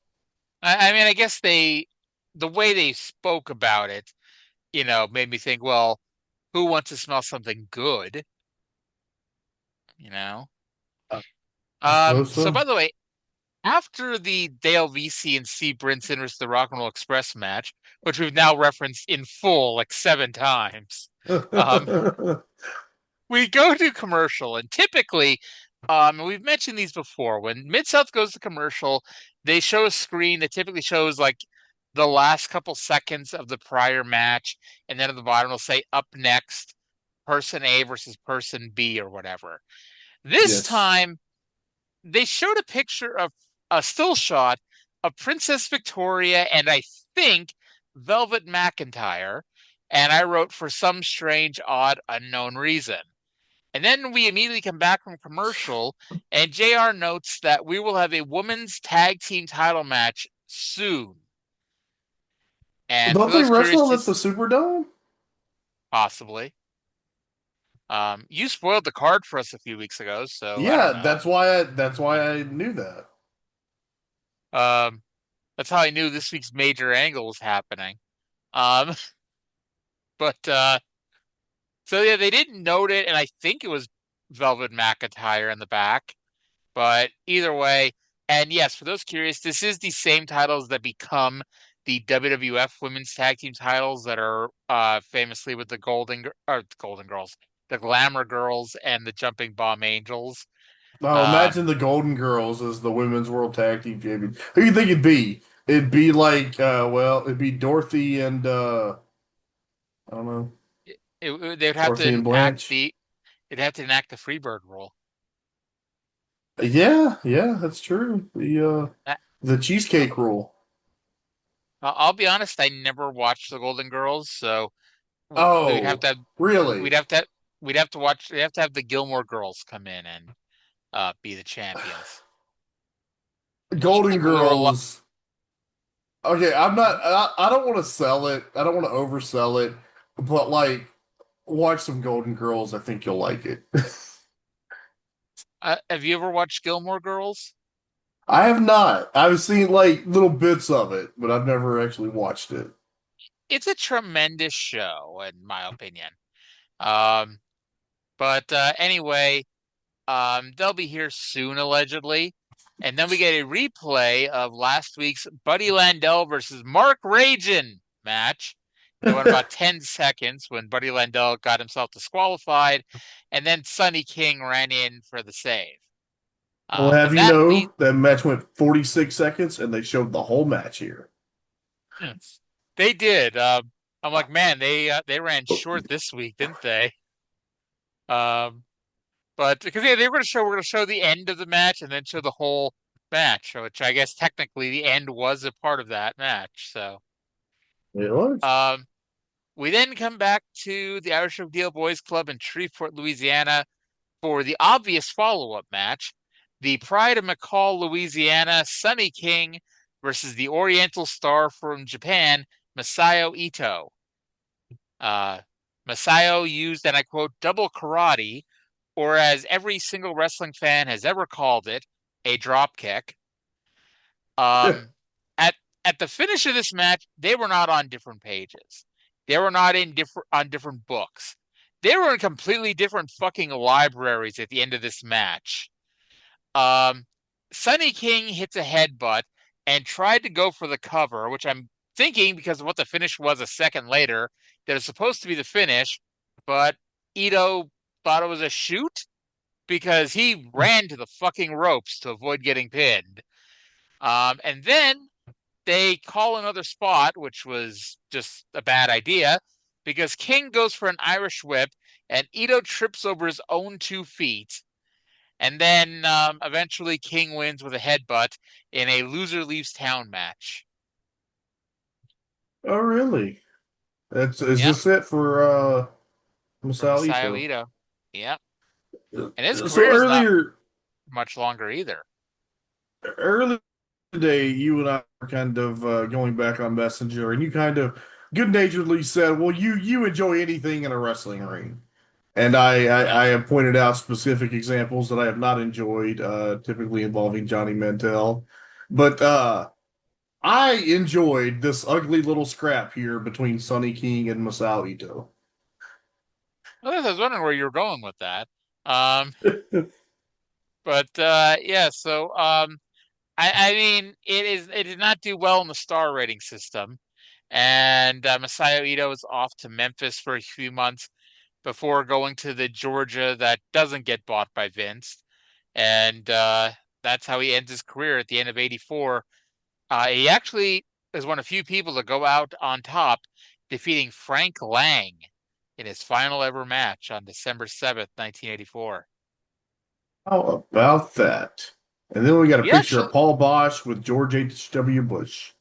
S1: I guess the way they spoke about it, made me think, well, who wants to smell something good? So by the way, after the Dale VC and C. Brinson versus the Rock and Roll Express match, which we've now referenced in full 7 times, we go to commercial, and typically, we've mentioned these before, when Mid-South goes to commercial, they show a screen that typically shows the last couple seconds of the prior match, and then at the bottom it'll say up next, person A versus person B or whatever. This time, they showed a picture of a still shot of Princess Victoria and I think Velvet McIntyre, and I wrote for some strange, odd, unknown reason. And then we immediately come back from commercial, and JR notes that we will have a women's tag team title match soon. And
S5: don't they wrestle at the Superdome?
S1: Possibly. You spoiled the card for us a few weeks ago, so
S5: yeah, that's why I knew that.
S1: That's how I knew this week's major angle was happening. So yeah, they didn't note it, and I think it was Velvet McIntyre in the back. But either way, and yes, for those curious, this is the same titles that become the WWF Women's Tag Team titles that are famously with the Golden Girls, the Glamour Girls, and the Jumping Bomb Angels.
S5: Oh, imagine the Golden Girls as the Women's World Tag Team Champions. Who do you think it'd be? It'd be like, it'd be Dorothy and I don't know,
S1: They'd have to
S5: Dorothy and
S1: enact
S5: Blanche.
S1: the they'd have to enact the Freebird rule.
S5: Yeah, yeah, that's true.
S1: Uh,
S5: The cheesecake rule.
S1: I'll be honest, I never watched the Golden Girls, so we'd have
S5: Oh,
S1: to have,
S5: really?
S1: we'd have to we'd have to watch we'd have to have the Gilmore Girls come in and be the champions.
S5: Golden
S1: People who are
S5: Girls. Okay, I'm not. I don't want to sell it. I don't want to oversell it, but like, watch some Golden Girls. I think you'll like it.
S1: have you ever watched Gilmore Girls?
S5: I have not. I've seen like little bits of it, but I've never actually watched it.
S1: It's a tremendous show, in my opinion. Um, but anyway, they'll be here soon, allegedly. And then we get a replay of last week's Buddy Landel versus Mark Ragen match. It went about 10 seconds when Buddy Landel got himself disqualified, and then Sonny King ran in for the save.
S5: Well, have
S1: But
S5: you
S1: that leads.
S5: know that match went 46 seconds and they showed the whole match here.
S1: They did. I'm like, man, they ran short this week, didn't they? Um, but because yeah, we're gonna show the end of the match and then show the whole match, which I guess technically the end was a part of that match. So,
S5: It was.
S1: um, we then come back to the Irish Deal Boys Club in Shreveport, Louisiana, for the obvious follow-up match, the Pride of McCall, Louisiana, Sonny King versus the Oriental Star from Japan, Masayo Ito. Masayo used, and I quote, double karate, or as every single wrestling fan has ever called it, a drop kick. Um, at at the finish of this match, they were not on different pages. They were not in different books. They were in completely different fucking libraries at the end of this match. Um, Sonny King hits a headbutt and tried to go for the cover, which I'm thinking because of what the finish was a second later, that it's supposed to be the finish, but Ito thought it was a shoot because he ran to the fucking ropes to avoid getting pinned. And then they call another spot, which was just a bad idea because King goes for an Irish whip and Ito trips over his own 2 feet. And then eventually King wins with a headbutt in a loser leaves town match.
S5: Oh, really? Is
S1: Yep,
S5: this it for
S1: for
S5: Masao
S1: Masayo
S5: Ito?
S1: Ito. Yep. And his
S5: So
S1: career is not much longer either.
S5: earlier today, you and I were kind of going back on Messenger, and you kind of good-naturedly said, "Well, you enjoy anything in a wrestling ring." And I have pointed out specific examples that I have not enjoyed, typically involving Johnny Mantel. But I enjoyed this ugly little scrap here between Sonny King and Masao Ito.
S1: Well, I was wondering where you were going with that. Um, but yeah, so I mean, it did not do well in the star rating system, and Masayo Ito is off to Memphis for a few months before going to the Georgia that doesn't get bought by Vince, and that's how he ends his career at the end of '84. He actually is one of few people to go out on top, defeating Frank Lang in his final ever match on December 7th, 1984.
S5: How about that? And then we got a
S1: He
S5: picture
S1: actually,
S5: of Paul Bosch with George H.W. Bush.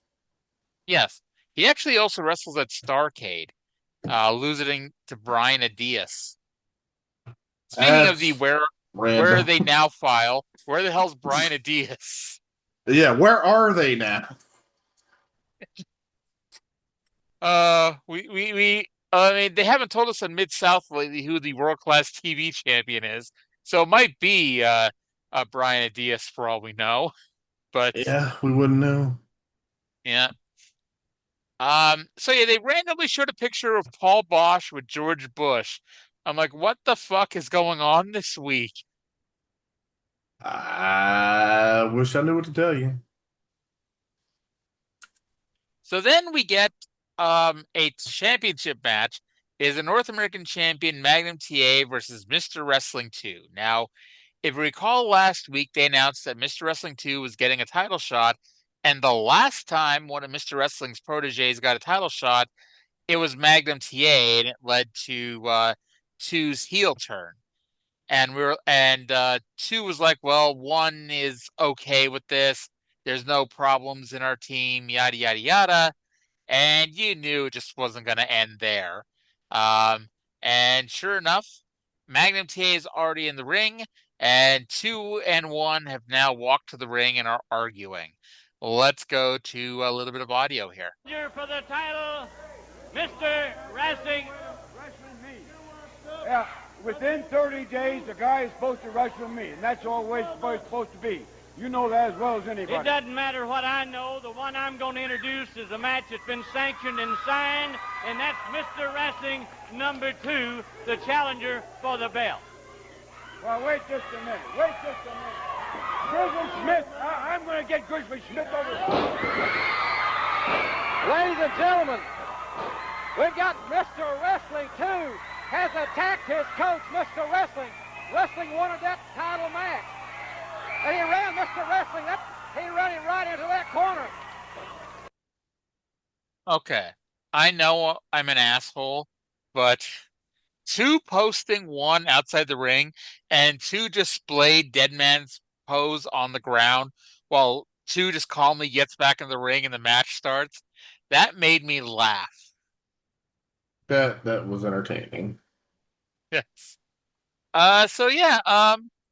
S1: yes, he actually also wrestles at Starcade, losing to Brian Adias. Speaking of the
S5: That's
S1: where are
S5: random.
S1: they now file, where the hell's Brian Adias?
S5: Yeah, where are they now?
S1: I mean, they haven't told us on Mid South lately who the world class TV champion is, so it might be Brian Diaz for all we know. But
S5: Yeah, we wouldn't know.
S1: yeah, so yeah, they randomly showed a picture of Paul Bosch with George Bush. I'm like, what the fuck is going on this week?
S5: I wish I knew what to tell you.
S1: So then we get a championship match. Is a North American champion Magnum TA versus Mr. Wrestling 2. Now, if you recall last week, they announced that Mr. Wrestling 2 was getting a title shot And the last time one of Mr. Wrestling's proteges got a title shot, it was Magnum TA, and it led to 2's heel turn. And 2 was like, well, 1 is okay with this. There's no problems in our team, yada yada yada. And you knew it just wasn't going to end there. And sure enough, Magnum TA is already in the ring, and 2 and 1 have now walked to the ring and are arguing. Let's go to a little bit of audio here.
S11: For the title, Mr. Wrestling.
S12: Yeah, within 30 days, the guy is supposed to wrestle me, and that's always where it's supposed to be. You know that as well as anybody.
S11: It doesn't matter what I know. The one I'm going to introduce is a match that's been sanctioned and signed, and that's Mr. Wrestling number 2, the challenger for the belt.
S12: Well, wait just a minute. Wait just a minute. Grizzly Smith, I'm going to get Grizzly Smith over here.
S11: Ladies and gentlemen, we've got Mr. Wrestling 2 has attacked his coach, Mr. Wrestling. Wrestling wanted that title match. And he ran Mr. Wrestling. He ran him right into that corner.
S1: Okay. I know I'm an asshole, but 2 posting 1 outside the ring and 2 displayed dead man's pose on the ground while 2 just calmly gets back in the ring and the match starts. That made me laugh.
S5: That was entertaining.
S1: Yes. So yeah,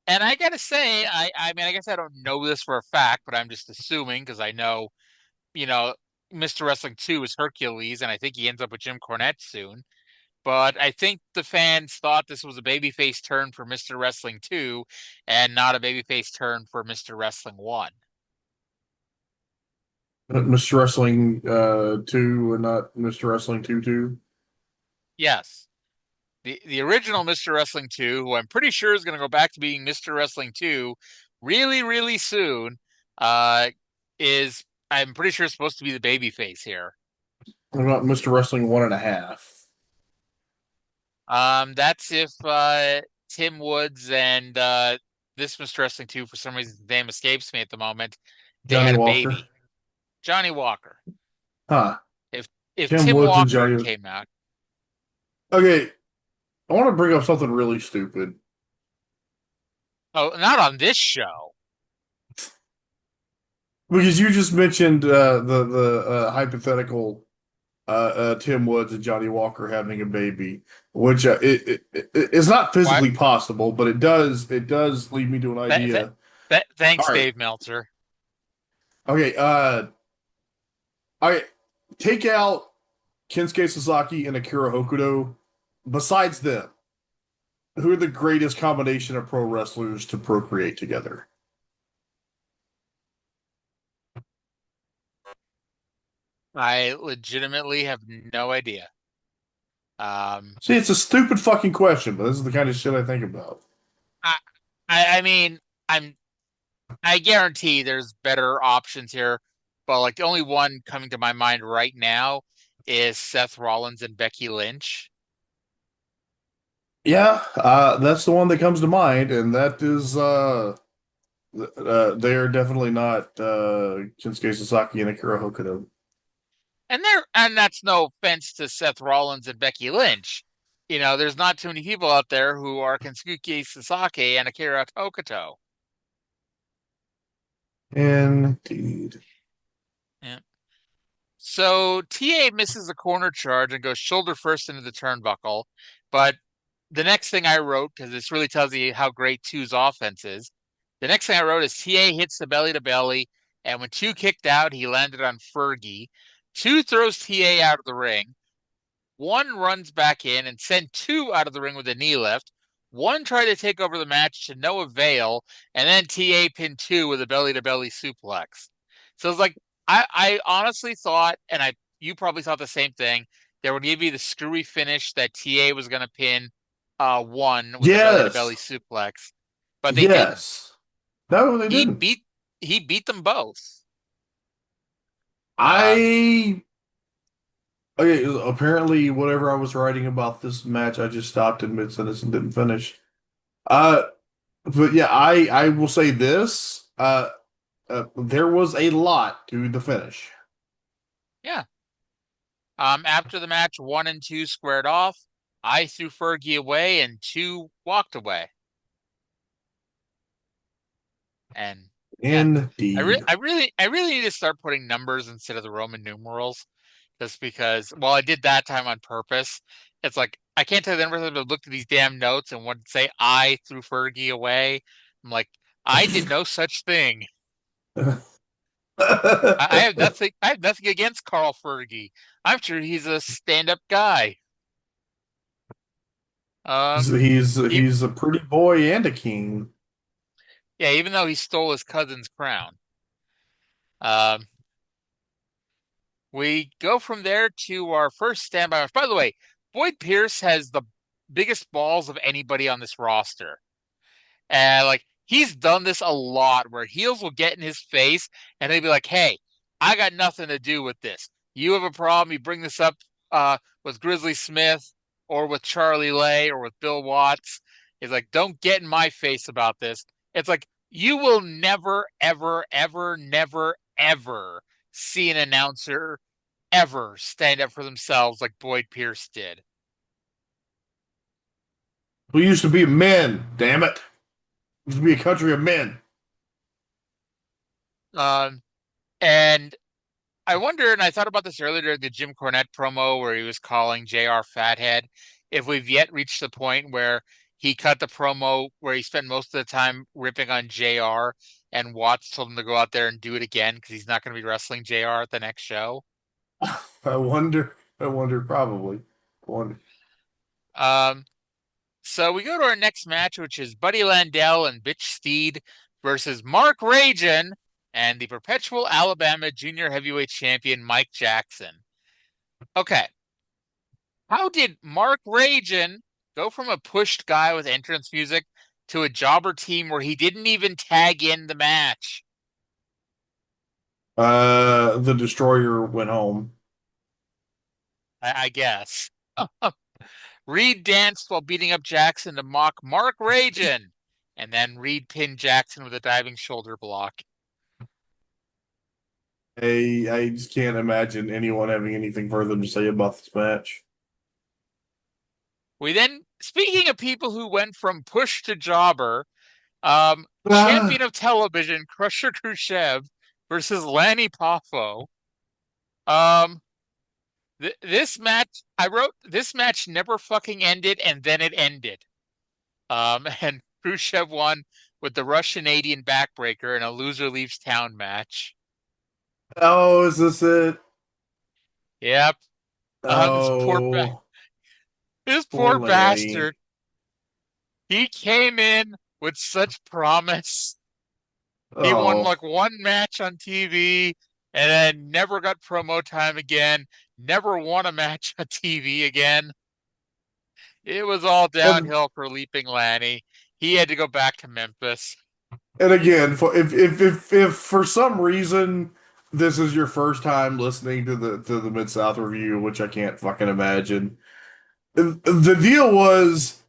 S1: and I gotta say, I mean, I guess I don't know this for a fact, but I'm just assuming because I know, Mr. Wrestling 2 is Hercules, and I think he ends up with Jim Cornette soon. But I think the fans thought this was a babyface turn for Mr. Wrestling 2 and not a babyface turn for Mr. Wrestling 1.
S5: Mr. Wrestling 2 and not Mr. Wrestling 2.
S1: Yes. The original Mr. Wrestling 2, who I'm pretty sure is going to go back to being Mr. Wrestling 2 really, really soon, is, I'm pretty sure, supposed to be the babyface here.
S5: What about Mr. Wrestling 1.5?
S1: That's if Tim Woods and this Mr. Wrestling 2, for some reason, his name escapes me at the moment, they
S5: Johnny
S1: had a
S5: Walker.
S1: baby. Johnny Walker.
S5: Huh.
S1: If
S5: Tim
S1: Tim
S5: Woods and
S1: Walker
S5: Johnny...
S1: came out.
S5: Okay, I want to bring up something really stupid.
S1: Oh, not on this show.
S5: Because you just mentioned the hypothetical Tim Woods and Johnny Walker having a baby, which it's not physically possible, but it does lead me to an idea.
S1: Thanks,
S5: right.
S1: Dave Meltzer.
S5: Okay, take out Kensuke Sasaki and Akira Hokuto. Besides them, who are the greatest combination of pro wrestlers to procreate together?
S1: I legitimately have no idea.
S5: See, it's a stupid fucking question, but this is the kind of shit I think about.
S1: I mean, I guarantee there's better options here, but like the only one coming to my mind right now is Seth Rollins and Becky Lynch.
S5: Yeah, that's the one that comes to mind, and that is they are definitely not Kensuke Sasaki and Akira Hokuto.
S1: And that's no offense to Seth Rollins and Becky Lynch. There's not too many people out there who are Kensuke Sasaki and Akira Hokuto.
S5: Indeed.
S1: Yeah. So TA misses a corner charge and goes shoulder first into the turnbuckle, but the next thing I wrote, because this really tells you how great 2's offense is, the next thing I wrote is TA hits the belly to belly, and when 2 kicked out, he landed on Fergie. 2 throws TA out of the ring. 1 runs back in and sent 2 out of the ring with a knee lift. 1 tried to take over the match to no avail, and then TA pinned 2 with a belly-to-belly suplex. So it's like, I honestly thought, and you probably thought the same thing, they would give you the screwy finish that TA was going to pin 1 with a belly-to-belly suplex. But they didn't.
S5: No, they didn't.
S1: He beat them both.
S5: Okay, apparently whatever I was writing about this match, I just stopped in mid-sentence and didn't finish. But yeah, I will say this. there was a lot to the finish.
S1: Yeah. After the match, 1 and 2 squared off. I threw Fergie away, and 2 walked away. And yeah,
S5: Indeed.
S1: I really need to start putting numbers instead of the Roman numerals, just because. Well, I did that time on purpose. It's like I can't tell the numbers, but look at these damn notes and would say I threw Fergie away. I'm like, I did no such thing. I have nothing. I have nothing against Carl Fergie. I'm sure he's a stand-up guy.
S5: He's a pretty boy and a king.
S1: Yeah, even though he stole his cousin's crown. Um, we go from there to our first standby match. By the way, Boyd Pierce has the biggest balls of anybody on this roster. And like he's done this a lot where heels will get in his face and they'd be like, "Hey, I got nothing to do with this. You have a problem, you bring this up with Grizzly Smith or with Charlie Lay or with Bill Watts." He's like, "Don't get in my face about this." It's like you will never, ever, ever, never, ever see an announcer ever stand up for themselves like Boyd Pierce did.
S5: We used to be men, damn it. We used to be a country of men.
S1: And I wonder, and I thought about this earlier during the Jim Cornette promo where he was calling JR Fathead, if we've yet reached the point where he cut the promo where he spent most of the time ripping on JR and Watts told him to go out there and do it again because he's not going to be wrestling JR at the next show.
S5: I wonder, probably. I wonder.
S1: So we go to our next match, which is Buddy Landell and Bitch Steed versus Mark Rajan and the perpetual Alabama junior heavyweight champion Mike Jackson. Okay. How did Mark Rajan go from a pushed guy with entrance music to a jobber team where he didn't even tag in the match?
S5: The Destroyer went home.
S1: I guess. Reed danced while beating up Jackson to mock Mark Rajan, and then Reed pinned Jackson with a diving shoulder block.
S5: I just can't imagine anyone having anything further to say about this match.
S1: We then, speaking of people who went from push to jobber, champion of television, Crusher Khrushchev versus Lanny Poffo. This match, I wrote, this match never fucking ended, and then it ended. And Khrushchev won with the Russian-Canadian backbreaker in a loser leaves town match.
S5: Oh, is this it?
S1: Yep.
S5: Oh,
S1: this poor bastard. He came in with such promise. He won like one match on TV and then never got promo time again. Never won a match on TV again. It was all downhill for Leaping Lanny. He had to go back to Memphis.
S5: And again, if for some reason this is your first time listening to the Mid-South review, which I can't fucking imagine, the deal was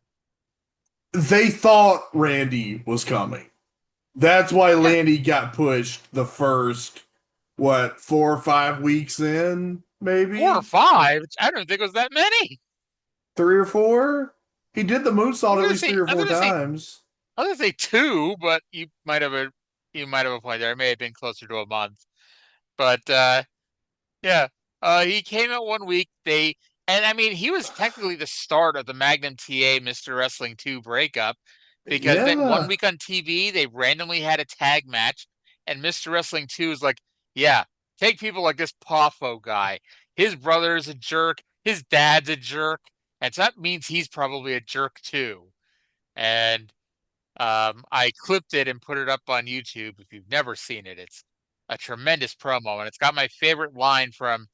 S5: they thought Randy was coming. That's why Lanny got pushed the first, 4 or 5 weeks in, maybe?
S1: 4 or 5? I don't think it was that many.
S5: 3 or 4? He did the moonsault at least 3 or 4 times.
S1: I was gonna say 2, but you might have a point there. It may have been closer to a month. But yeah. He came out 1 week. And I mean he was technically the start of the Magnum TA Mr. Wrestling 2 breakup. Because then 1 week on TV, they randomly had a tag match, and Mr. Wrestling 2 is like, yeah, take people like this Poffo guy. His brother is a jerk. His dad's a jerk. And so that means he's probably a jerk too. And I clipped it and put it up on YouTube. If you've never seen it, it's a tremendous promo. And it's got my favorite line from,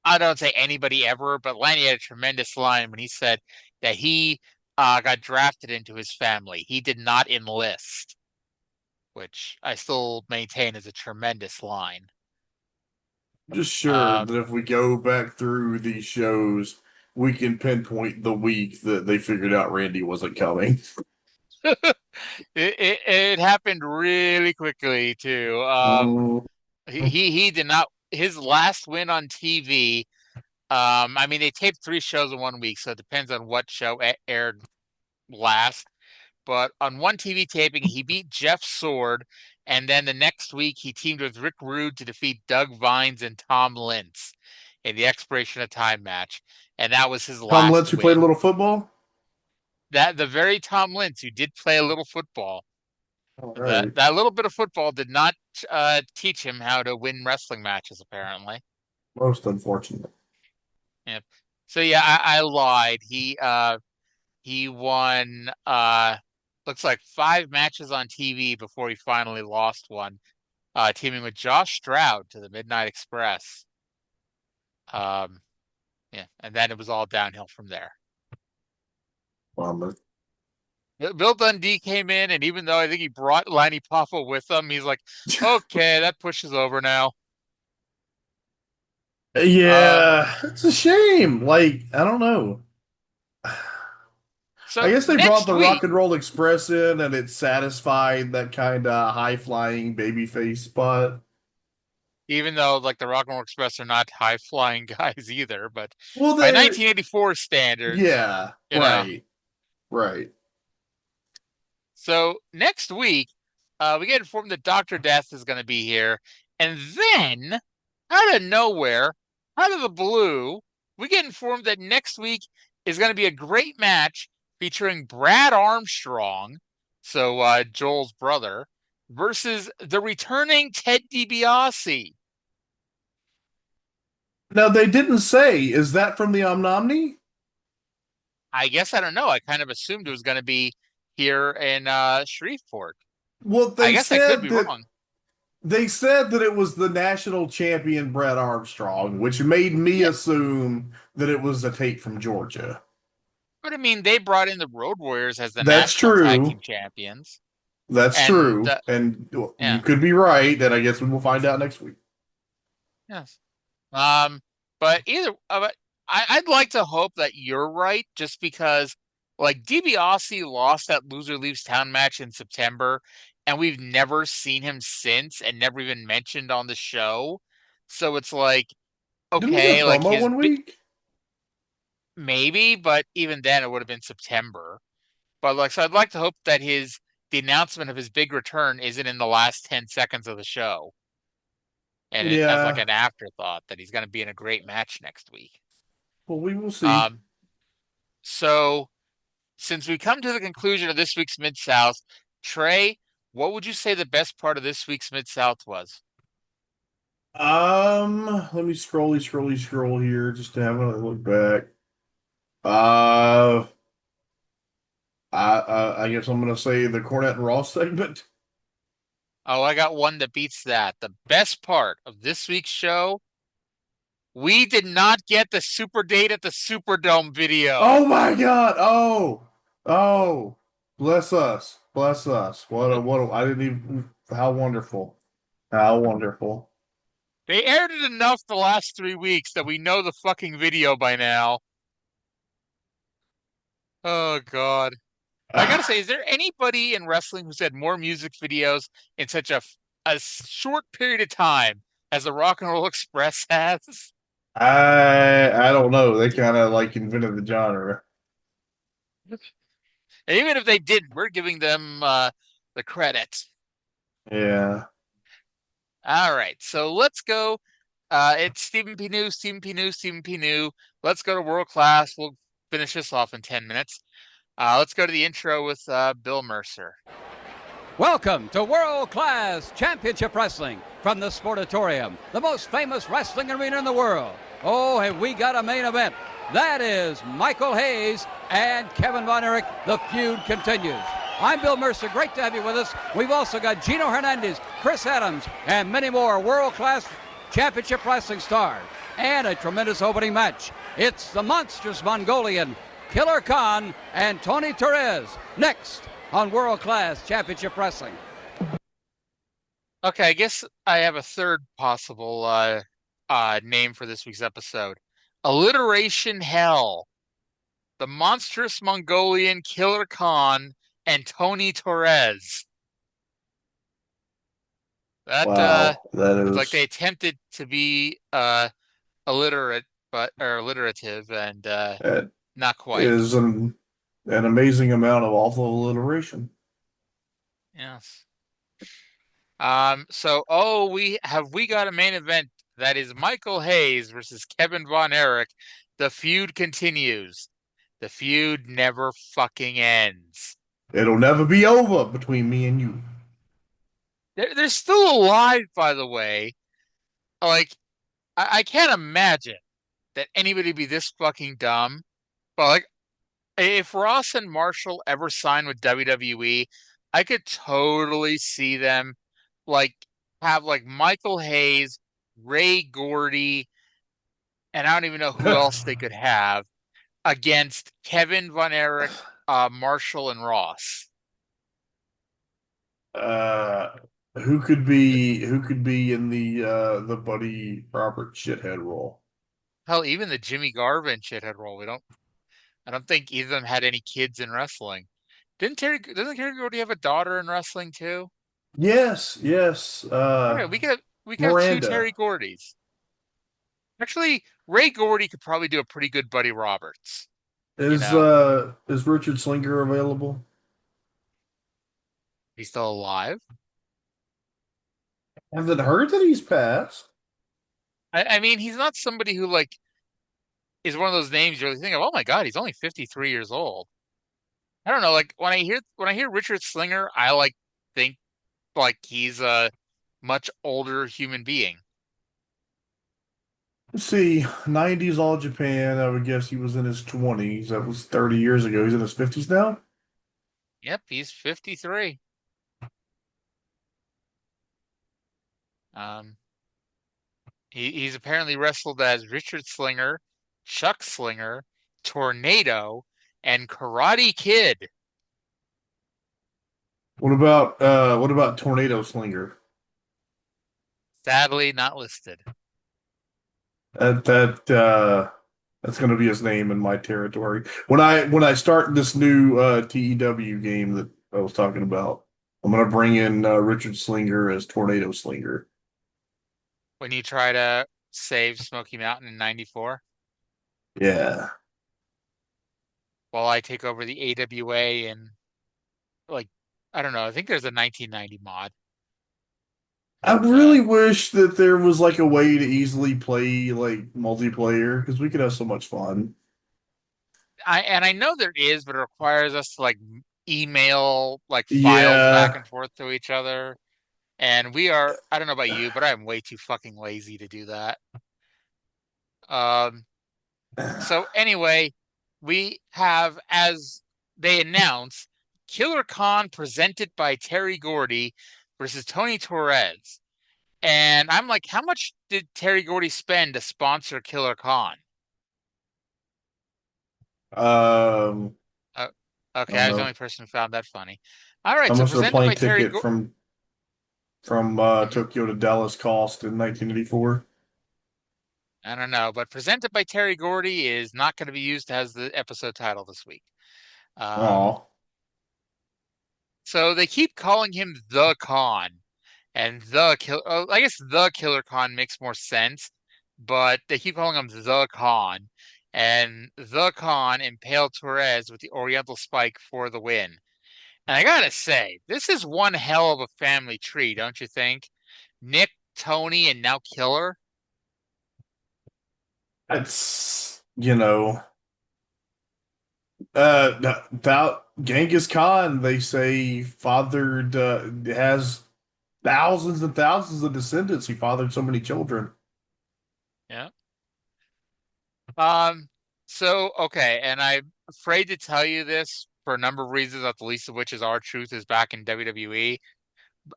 S1: I don't say anybody ever, but Lanny had a tremendous line when he said that he got drafted into his family. He did not enlist, which I still maintain is a tremendous line.
S5: Just sure that if we go back through these shows, we can pinpoint the week that they figured out Randy wasn't coming.
S1: It happened really quickly too.
S5: Mm.
S1: He did not his last win on TV. I mean they taped 3 shows in 1 week, so it depends on what show aired last. But on one TV taping, he beat Jeff Sword, and then the next week he teamed with Rick Rude to defeat Doug Vines and Tom Lentz in the expiration of time match, and that was his
S5: Tom
S1: last
S5: Lentz, who played a
S1: win.
S5: little football.
S1: That the very Tom Lentz who did play a little football.
S5: All right.
S1: That little bit of football did not teach him how to win wrestling matches, apparently.
S5: Most unfortunate.
S1: Yep. So yeah, I lied. He won looks like 5 matches on TV before he finally lost one, teaming with Josh Stroud to the Midnight Express. Yeah, and then it was all downhill from there.
S5: Bummer.
S1: Bill Dundee came in, and even though I think he brought Lanny Poffo with him, he's like, okay, that pushes over now.
S5: Yeah, it's a shame. Like, I don't know.
S1: So
S5: I guess they brought
S1: next
S5: the
S1: week,
S5: Rock and Roll Express in, and it satisfied that kind of high flying babyface spot.
S1: even though like the Rock and Roll Express are not high flying guys either, but
S5: Well,
S1: by
S5: they're
S1: 1984 standards,
S5: yeah,
S1: you know.
S5: right, right.
S1: So next week, we get informed that Dr. Death is going to be here. And then, out of nowhere, out of the blue, we get informed that next week is going to be a great match featuring Brad Armstrong, so Joel's brother, versus the returning Ted DiBiase.
S5: Now they didn't say, is that from the Omnomni?
S1: I guess I don't know. I kind of assumed it was going to be here in Shreveport.
S5: Well,
S1: I guess I could be wrong.
S5: they said that it was the national champion Brett Armstrong, which made me assume that it was a tape from Georgia.
S1: But I mean, they brought in the Road Warriors as the
S5: That's
S1: national tag
S5: true.
S1: team champions.
S5: That's
S1: And
S5: true. And you
S1: yeah,
S5: could be right, and I guess we will find out next week.
S1: yes. But either, I'd like to hope that you're right, just because like DiBiase lost that loser leaves town match in September, and we've never seen him since, and never even mentioned on the show. So it's like,
S5: Didn't we get a
S1: okay, like
S5: promo one week?
S1: maybe, but even then it would have been September. But like, so I'd like to hope that the announcement of his big return isn't in the last 10 seconds of the show. And as like
S5: Yeah.
S1: an afterthought that he's going to be in a great match next week.
S5: Well, we will see.
S1: So since we come to the conclusion of this week's Mid-South, Trey, what would you say the best part of this week's Mid-South was?
S5: Let me scroll here just to have a look back. Uh, I guess I'm gonna say the Cornette and Ross segment.
S1: Oh, I got one that beats that. The best part of this week's show, we did not get the Super Date at the Superdome video.
S5: Oh my God! Oh, bless us, bless us. I didn't even. How wonderful, how wonderful.
S1: They aired it enough the last 3 weeks that we know the fucking video by now. Oh God. I gotta say, is there anybody in wrestling who's had more music videos in such a short period of time as the Rock and Roll Express has?
S5: I don't know. They kind of like invented the genre.
S1: And even if they didn't, we're giving them the credit.
S5: Yeah.
S1: All right, so let's go. It's Stephen P. New, Stephen P. New, Stephen P. New. Let's go to World Class. We'll finish this off in 10 minutes. Let's go to the intro with Bill Mercer.
S13: Welcome to World Class Championship Wrestling from the Sportatorium, the most famous wrestling arena in the world. Oh, have we got a main event. That is Michael Hayes and Kevin Von Erich. The feud continues. I'm Bill Mercer. Great to have you with us. We've also got Gino Hernandez, Chris Adams, and many more world-class championship wrestling stars. And a tremendous opening match. It's the monstrous Mongolian, Killer Khan, and Tony Torres. Next on World Class Championship Wrestling.
S1: Okay, I guess I have a third possible name for this week's episode. Alliteration Hell. The monstrous Mongolian Killer Khan and Tony Torres. That
S5: Wow, that
S1: it's like they
S5: is
S1: attempted to be illiterate or alliterative and
S5: that
S1: not quite.
S5: is an amazing amount of awful alliteration.
S1: Yes. So we got a main event that is Michael Hayes versus Kevin Von Erich. The feud continues. The feud never fucking ends.
S5: It'll never be over between me and you.
S1: They're still alive, by the way. Like, I can't imagine that anybody be this fucking dumb. But like, if Ross and Marshall ever sign with WWE, I could totally see them like have like Michael Hayes, Ray Gordy, and I don't even know who else they could have against Kevin Von Erich, Marshall, and Ross.
S5: Uh, who could be in the Buddy Robert shithead role?
S1: Hell, even the Jimmy Garvin shithead role. I don't think either of them had any kids in wrestling. Doesn't Terry Gordy have a daughter in wrestling too?
S5: Yes, yes.
S1: Okay, we could have two
S5: Miranda.
S1: Terry Gordys. Actually, Ray Gordy could probably do a pretty good Buddy Roberts. You know,
S5: Is Richard Slinger available?
S1: he's still alive.
S5: Haven't heard that he's passed.
S1: I mean, he's not somebody who like is one of those names you really think of. Oh my God, he's only 53 years old. I don't know. Like when I hear Richard Slinger, I like think like he's a much older human being.
S5: Let's see, 90s All Japan. I would guess he was in his 20s. That was 30 years ago. He's in his 50s now?
S1: Yep, he's 53. Um, he's apparently wrestled as Richard Slinger, Chuck Slinger, Tornado, and Karate Kid.
S5: What about Tornado Slinger?
S1: Sadly, not listed.
S5: That's gonna be his name in my territory. When I start this new TEW game that I was talking about, I'm gonna bring in Richard Slinger as Tornado Slinger.
S1: When you try to save Smoky Mountain in '94,
S5: Yeah.
S1: while I take over the AWA and like I don't know, I think there's a 1990 mod.
S5: I
S1: But
S5: really wish that there was like a way to easily play like multiplayer because we could have so much fun.
S1: I know there is, but it requires us to like email like files back
S5: Yeah.
S1: and forth to each other. And we are, I don't know about you, but I'm way too fucking lazy to do that. Um, so anyway, we have, as they announce, Killer Khan presented by Terry Gordy versus Tony Torres. And I'm like, how much did Terry Gordy spend to sponsor Killer Khan?
S5: Um,
S1: Uh,
S5: I
S1: okay,
S5: don't
S1: I was the
S5: know
S1: only person who found that funny. All right,
S5: how
S1: so
S5: much the
S1: presented
S5: plane
S1: by Terry
S5: ticket
S1: Gordy.
S5: from Tokyo to Dallas cost in 1984.
S1: I don't know, but presented by Terry Gordy is not going to be used as the episode title this week. Um,
S5: Oh,
S1: so they keep calling him the Khan and the kill. Oh, I guess the Killer Khan makes more sense, but they keep calling him the Khan, and the Khan impaled Torres with the Oriental Spike for the win. And I gotta say, this is one hell of a family tree, don't you think? Nick, Tony, and now Killer.
S5: it's about Genghis Khan. They say fathered has thousands and thousands of descendants. He fathered so many children.
S1: Yeah. Um, so okay, and I'm afraid to tell you this for a number of reasons, not the least of which is R-Truth is back in WWE,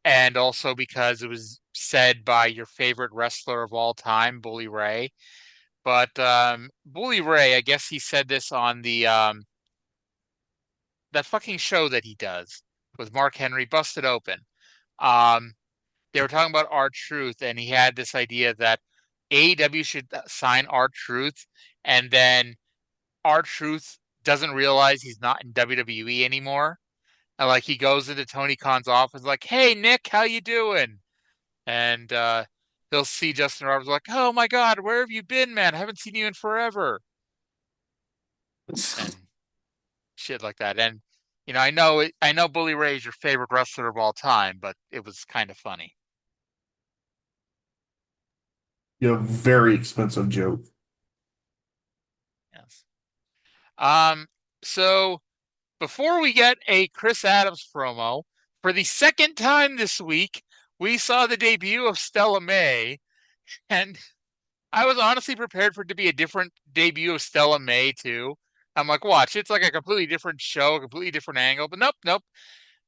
S1: and also because it was said by your favorite wrestler of all time, Bully Ray. But Bully Ray, I guess he said this on the that fucking show that he does with Mark Henry, Busted Open. Um, they were talking about R-Truth, and he had this idea that AEW should sign R-Truth, and then R-Truth doesn't realize he's not in WWE anymore. And like he goes into Tony Khan's office, like, "Hey Nick, how you doing?" And he'll see Justin Roberts like, "Oh my God, where have you been, man? I haven't seen you in forever." And shit like that. And I know Bully Ray is your favorite wrestler of all time, but it was kind of funny.
S5: You have a very expensive joke.
S1: Yes. So before we get a Chris Adams promo, for the second time this week, we saw the debut of Stella Mae, and I was honestly prepared for it to be a different debut of Stella Mae too. I'm like, watch, it's like a completely different show, a completely different angle. But nope, nope.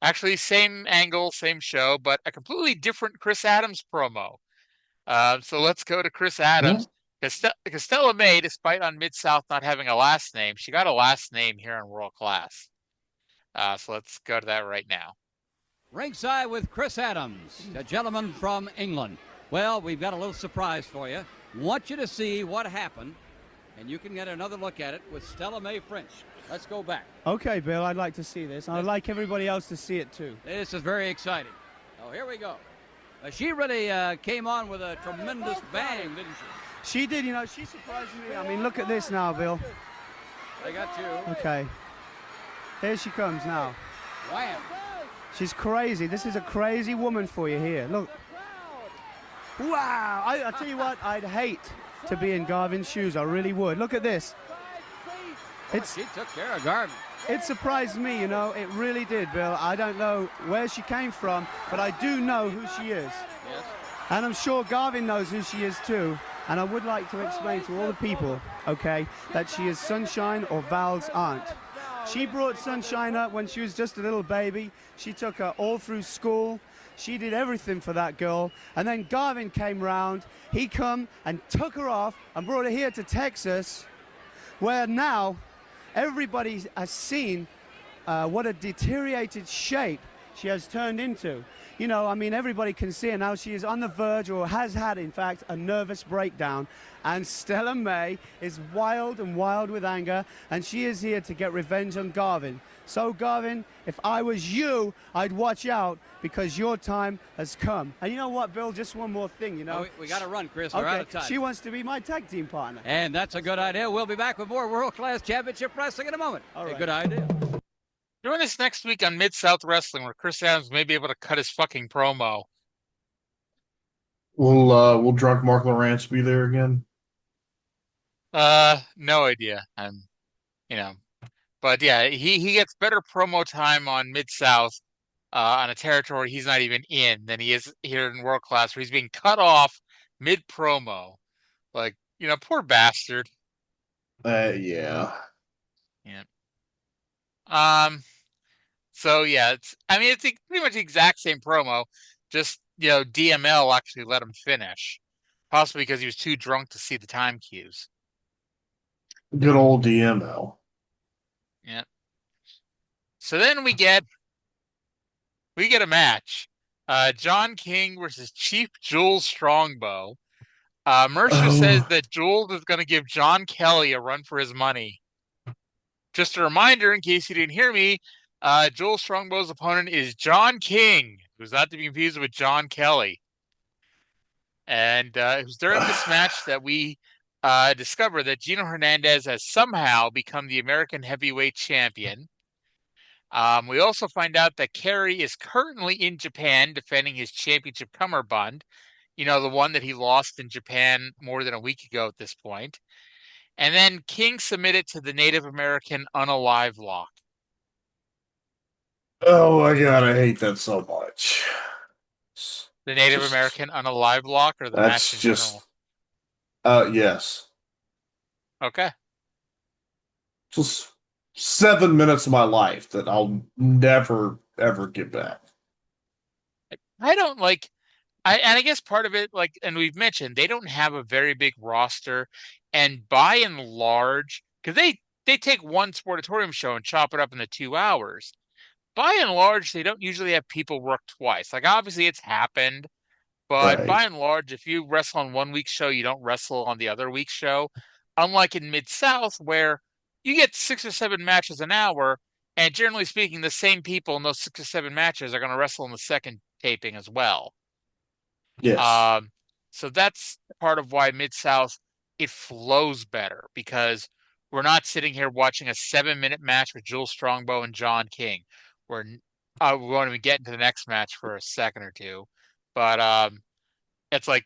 S1: Actually, same angle, same show, but a completely different Chris Adams promo. So let's go to Chris Adams. Because Stella Mae, despite on Mid-South not having a last name, she got a last name here in World Class. So let's go to that right now.
S13: Ringside with Chris Adams, a gentleman from England. Well, we've got a little surprise for you. Want you to see what happened, and you can get another look at it with Stella Mae French. Let's go back.
S9: Okay, Bill, I'd like to see this. I'd like everybody else to see it too.
S13: This is very exciting. Oh, here we go. She really came on with a tremendous bang, didn't she?
S9: She did, she surprised me. I mean, look at this now, Bill.
S13: They got you.
S9: Okay. Here she comes now.
S13: Wham.
S9: She's crazy. This is a crazy woman for you here. Look. Wow. I tell you what, I'd hate to be in Garvin's shoes. I really would. Look at this.
S13: She took care of Garvin.
S9: It surprised me, It really did, Bill. I don't know where she came from, but I do know who she is.
S13: Yes.
S9: And I'm sure Garvin knows who she is too. And I would like to explain to all the people, okay, that she is Sunshine or Val's aunt. She brought Sunshine up when she was just a little baby. She took her all through school. She did everything for that girl. And then Garvin came round. He come and took her off and brought her here to Texas, where now everybody has seen what a deteriorated shape she has turned into. Everybody can see her now. She is on the verge, or has had, in fact, a nervous breakdown. And Stella Mae is wild and wild with anger, and she is here to get revenge on Garvin. So, Garvin, if I was you, I'd watch out, because your time has come. And you know what, Bill? Just one more thing,
S13: we got to run, Chris.
S9: Okay.
S13: We're out of time.
S9: She wants to be my tag team partner.
S13: And that's a good idea. We'll be back with more World Class Championship Wrestling in a moment.
S9: All right.
S13: A good idea.
S1: Join us next week on Mid-South Wrestling, where Chris Adams may be able to cut his fucking promo.
S5: Will drunk Mark Lawrence be there again?
S1: No idea. But yeah, he gets better promo time on Mid-South on a territory he's not even in than he is here in World Class, where he's being cut off mid-promo. Like, poor bastard.
S5: Yeah.
S1: Yeah. So yeah, it's pretty much the exact same promo, just DML actually let him finish, possibly because he was too drunk to see the time cues.
S5: Good old DML.
S1: Yeah. So then we get a match. John King versus Chief Jules Strongbow. Mercer says that Jules is going to give John Kelly a run for his money. Just a reminder, in case you didn't hear me, Jules Strongbow's opponent is John King, who's not to be confused with John Kelly. And it was during this match that we discovered that Gino Hernandez has somehow become the American Heavyweight Champion. We also find out that Kerry is currently in Japan defending his championship cummerbund, the one that he lost in Japan more than a week ago at this point. And then King submitted to the Native American unalive lock.
S5: Oh my God, I hate that so much.
S1: The Native American unalive lock, or the match in general?
S5: Yes.
S1: Okay.
S5: Just 7 minutes of my life that I'll never, ever get back.
S1: I don't like... I guess part of it, and we've mentioned, they don't have a very big roster, and by and large, because they take one Sportatorium show and chop it up into 2 hours. By and large, they don't usually have people work twice. Obviously, it's happened, but
S5: Right.
S1: by and large, if you wrestle on one week's show, you don't wrestle on the other week's show. Unlike in Mid-South, where you get 6 or 7 matches an hour, And generally speaking, the same people in those 6 or 7 matches are going to wrestle in the second taping as well.
S5: Yes.
S1: So that's part of why Mid-South, it flows better, because we're not sitting here watching a 7-minute match with Jules Strongbow and John King. We won't even get into the next match for a second or two. But it's like,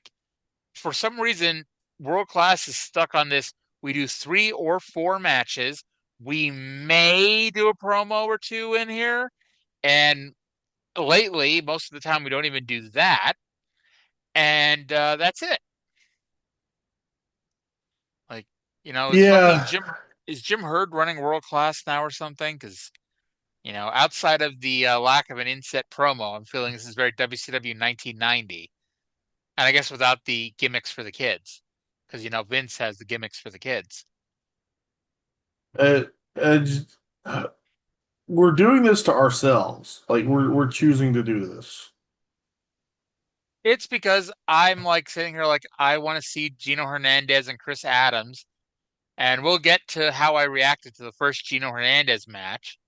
S1: for some reason, World Class is stuck on this. We do 3 or 4 matches. We may do a promo or 2 in here. And lately, most of the time, we don't even do that. And that's it. Like, it's funny.
S5: Yeah.
S1: Is Jim Herd running World Class now or something? Because, outside of the lack of an inset promo, I'm feeling this is very WCW 1990. And I guess without the gimmicks for the kids. Because, Vince has the gimmicks for the kids.
S5: Uh, uh, we're doing this to ourselves. Like, we're choosing to do this.
S1: It's because I'm like sitting here like I want to see Gino Hernandez and Chris Adams. And we'll get to how I reacted to the first Gino Hernandez match.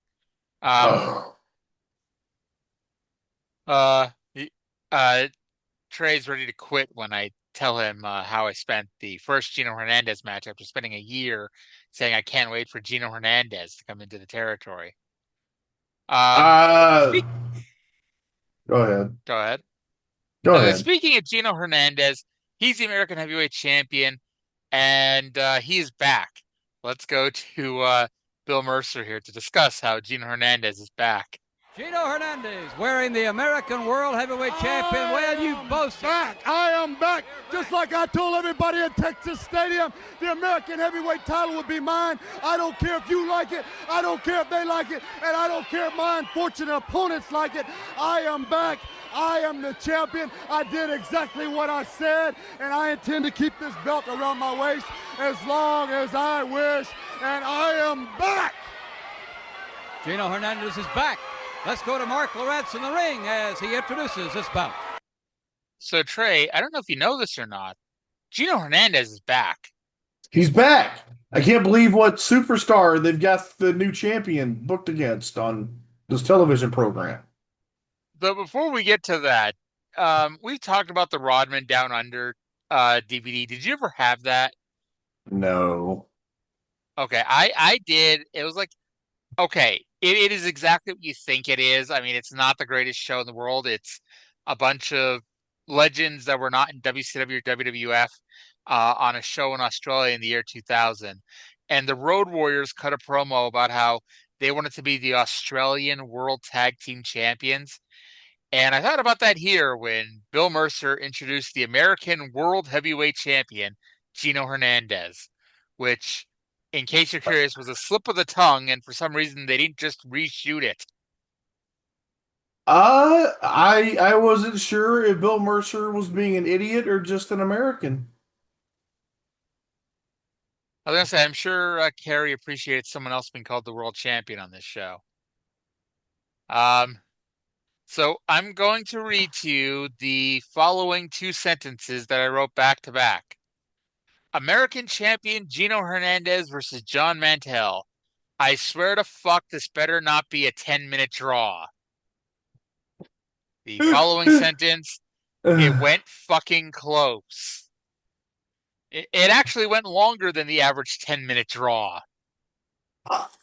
S5: Oh.
S1: Trey's ready to quit when I tell him how I spent the first Gino Hernandez match after spending a year saying I can't wait for Gino Hernandez to come into the territory.
S5: Go ahead.
S1: Go ahead.
S5: Go ahead.
S1: Speaking of Gino Hernandez, he's the American Heavyweight Champion, and he is back. Let's go to Bill Mercer here to discuss how Gino Hernandez is back.
S13: Gino Hernandez wearing the American World Heavyweight Champion. Well, you boast.
S14: I am back. Just like I told everybody at Texas Stadium, the American Heavyweight title will be mine. I don't care if you like it. I don't care if they like it. And I don't care if my unfortunate opponents like it. I am back. I am the champion. I did exactly what I said, and I intend to keep this belt around my waist as long as I wish, and I am back.
S13: Gino Hernandez is back. Let's go to Mark Lawrence in the ring as he introduces this bout.
S1: So, Trey, I don't know if you know this or not. Gino Hernandez is back.
S5: He's back. I can't believe what superstar they've got the new champion booked against on this television program.
S1: But before we get to that, we talked about the Rodman Down Under DVD. Did you ever have that?
S5: No.
S1: Okay, I did. It was like, okay, it is exactly what you think it is. I mean, it's not the greatest show in the world. It's a bunch of legends that were not in WCW or WWF on a show in Australia in the year 2000. And the Road Warriors cut a promo about how they wanted to be the Australian World Tag Team Champions. And I thought about that here when Bill Mercer introduced the American World Heavyweight Champion, Gino Hernandez, which, in case you're curious, was a slip of the tongue, and for some reason they didn't just reshoot it.
S5: I wasn't sure if Bill Mercer was being an idiot or just an American.
S1: I was gonna say, I'm sure Kerry appreciates someone else being called the world champion on this show. So I'm going to read to you the following 2 sentences that I wrote back to back. American champion Gino Hernandez versus John Mantell. I swear to fuck, this better not be a 10-minute draw. The following sentence, it went fucking close. It actually went longer than the average 10-minute draw.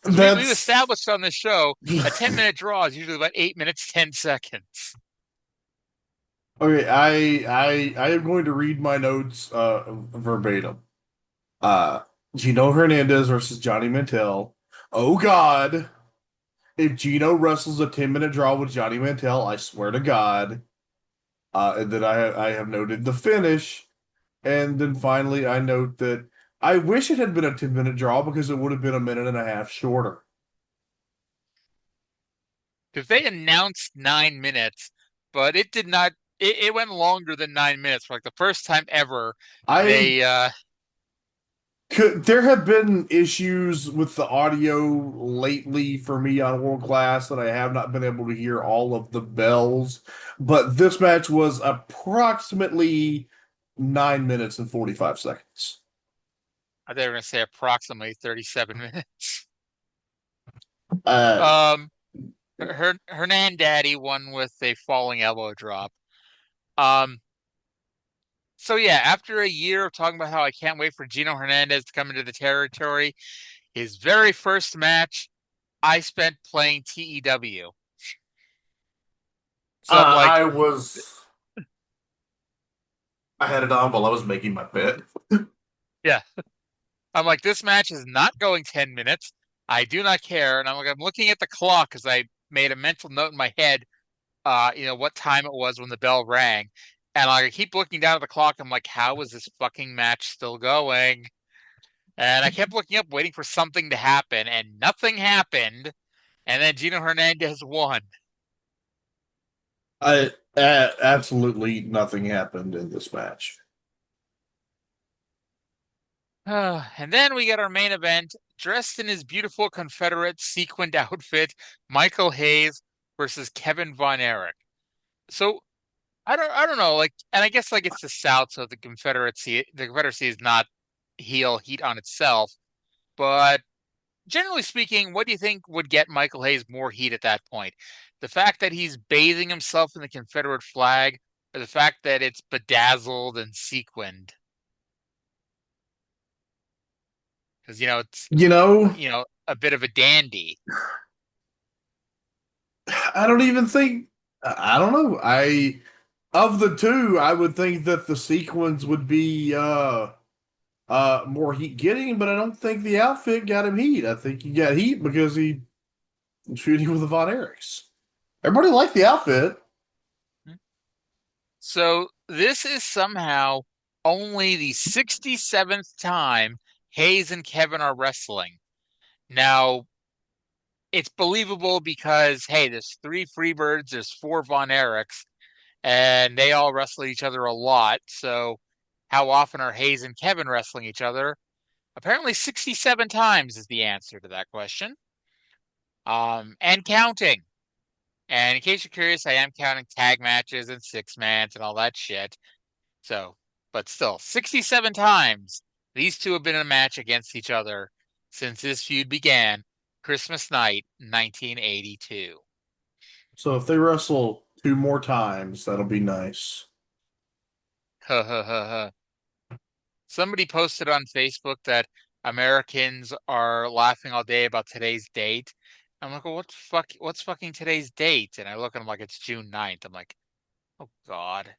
S1: We've established on this show a 10-minute draw is usually about 8 minutes, 10 seconds.
S5: Okay, I am going to read my notes verbatim. Gino Hernandez versus Johnny Mantell. Oh God. If Gino wrestles a 10-minute draw with Johnny Mantell, I swear to God. And then I have noted the finish. And then finally I note that I wish it had been a 10-minute draw because it would have been a minute and a half shorter.
S1: Because they announced 9 minutes, but it did not. It went longer than 9 minutes. For like the first time ever, there
S5: have been issues with the audio lately for me on World Class that I have not been able to hear all of the bells. But this match was approximately 9 minutes and 45 seconds.
S1: I thought they were going to say approximately 37 minutes. Um, Hernan Daddy won with a falling elbow drop. Um, so yeah, after a year of talking about how I can't wait for Gino Hernandez to come into the territory, his very first match I spent playing TEW. So I'm like,
S5: I had it on while I was making my bed.
S1: yeah. I'm like, this match is not going 10 minutes. I do not care. And I'm looking at the clock because I made a mental note in my head, what time it was when the bell rang. And I keep looking down at the clock. I'm like, how is this fucking match still going? And I kept looking up, waiting for something to happen, and nothing happened. And then Gino Hernandez won.
S5: Absolutely nothing happened in this match.
S1: And then we get our main event, dressed in his beautiful Confederate sequined outfit, Michael Hayes versus Kevin Von Erich. So I don't know, and I guess it's the South, so the Confederacy is not heel heat on itself. But generally speaking, what do you think would get Michael Hayes more heat at that point? The fact that he's bathing himself in the Confederate flag, or the fact that it's bedazzled and sequined? Because it's a bit of a dandy.
S5: I don't even think. I don't know. Of the two, I would think that the sequins would be more heat getting, but I don't think the outfit got him heat. I think he got heat because he was shooting with the Von Erichs. Everybody liked the outfit.
S1: So this is somehow only the 67th time Hayes and Kevin are wrestling. Now, it's believable because, hey, there's 3 Freebirds, there's 4 Von Erichs, and they all wrestle each other a lot. So how often are Hayes and Kevin wrestling each other? Apparently 67 times is the answer to that question. And counting. And in case you're curious, I am counting tag matches and 6-mans and all that shit. So, but still, 67 times these two have been in a match against each other since this feud began Christmas night, 1982.
S5: So if they wrestle 2 more times, that'll be nice.
S1: Ha ha ha ha. Somebody posted on Facebook that Americans are laughing all day about today's date. I'm like, well, what's fucking today's date? And I look and I'm like, it's June 9th. I'm like, oh God.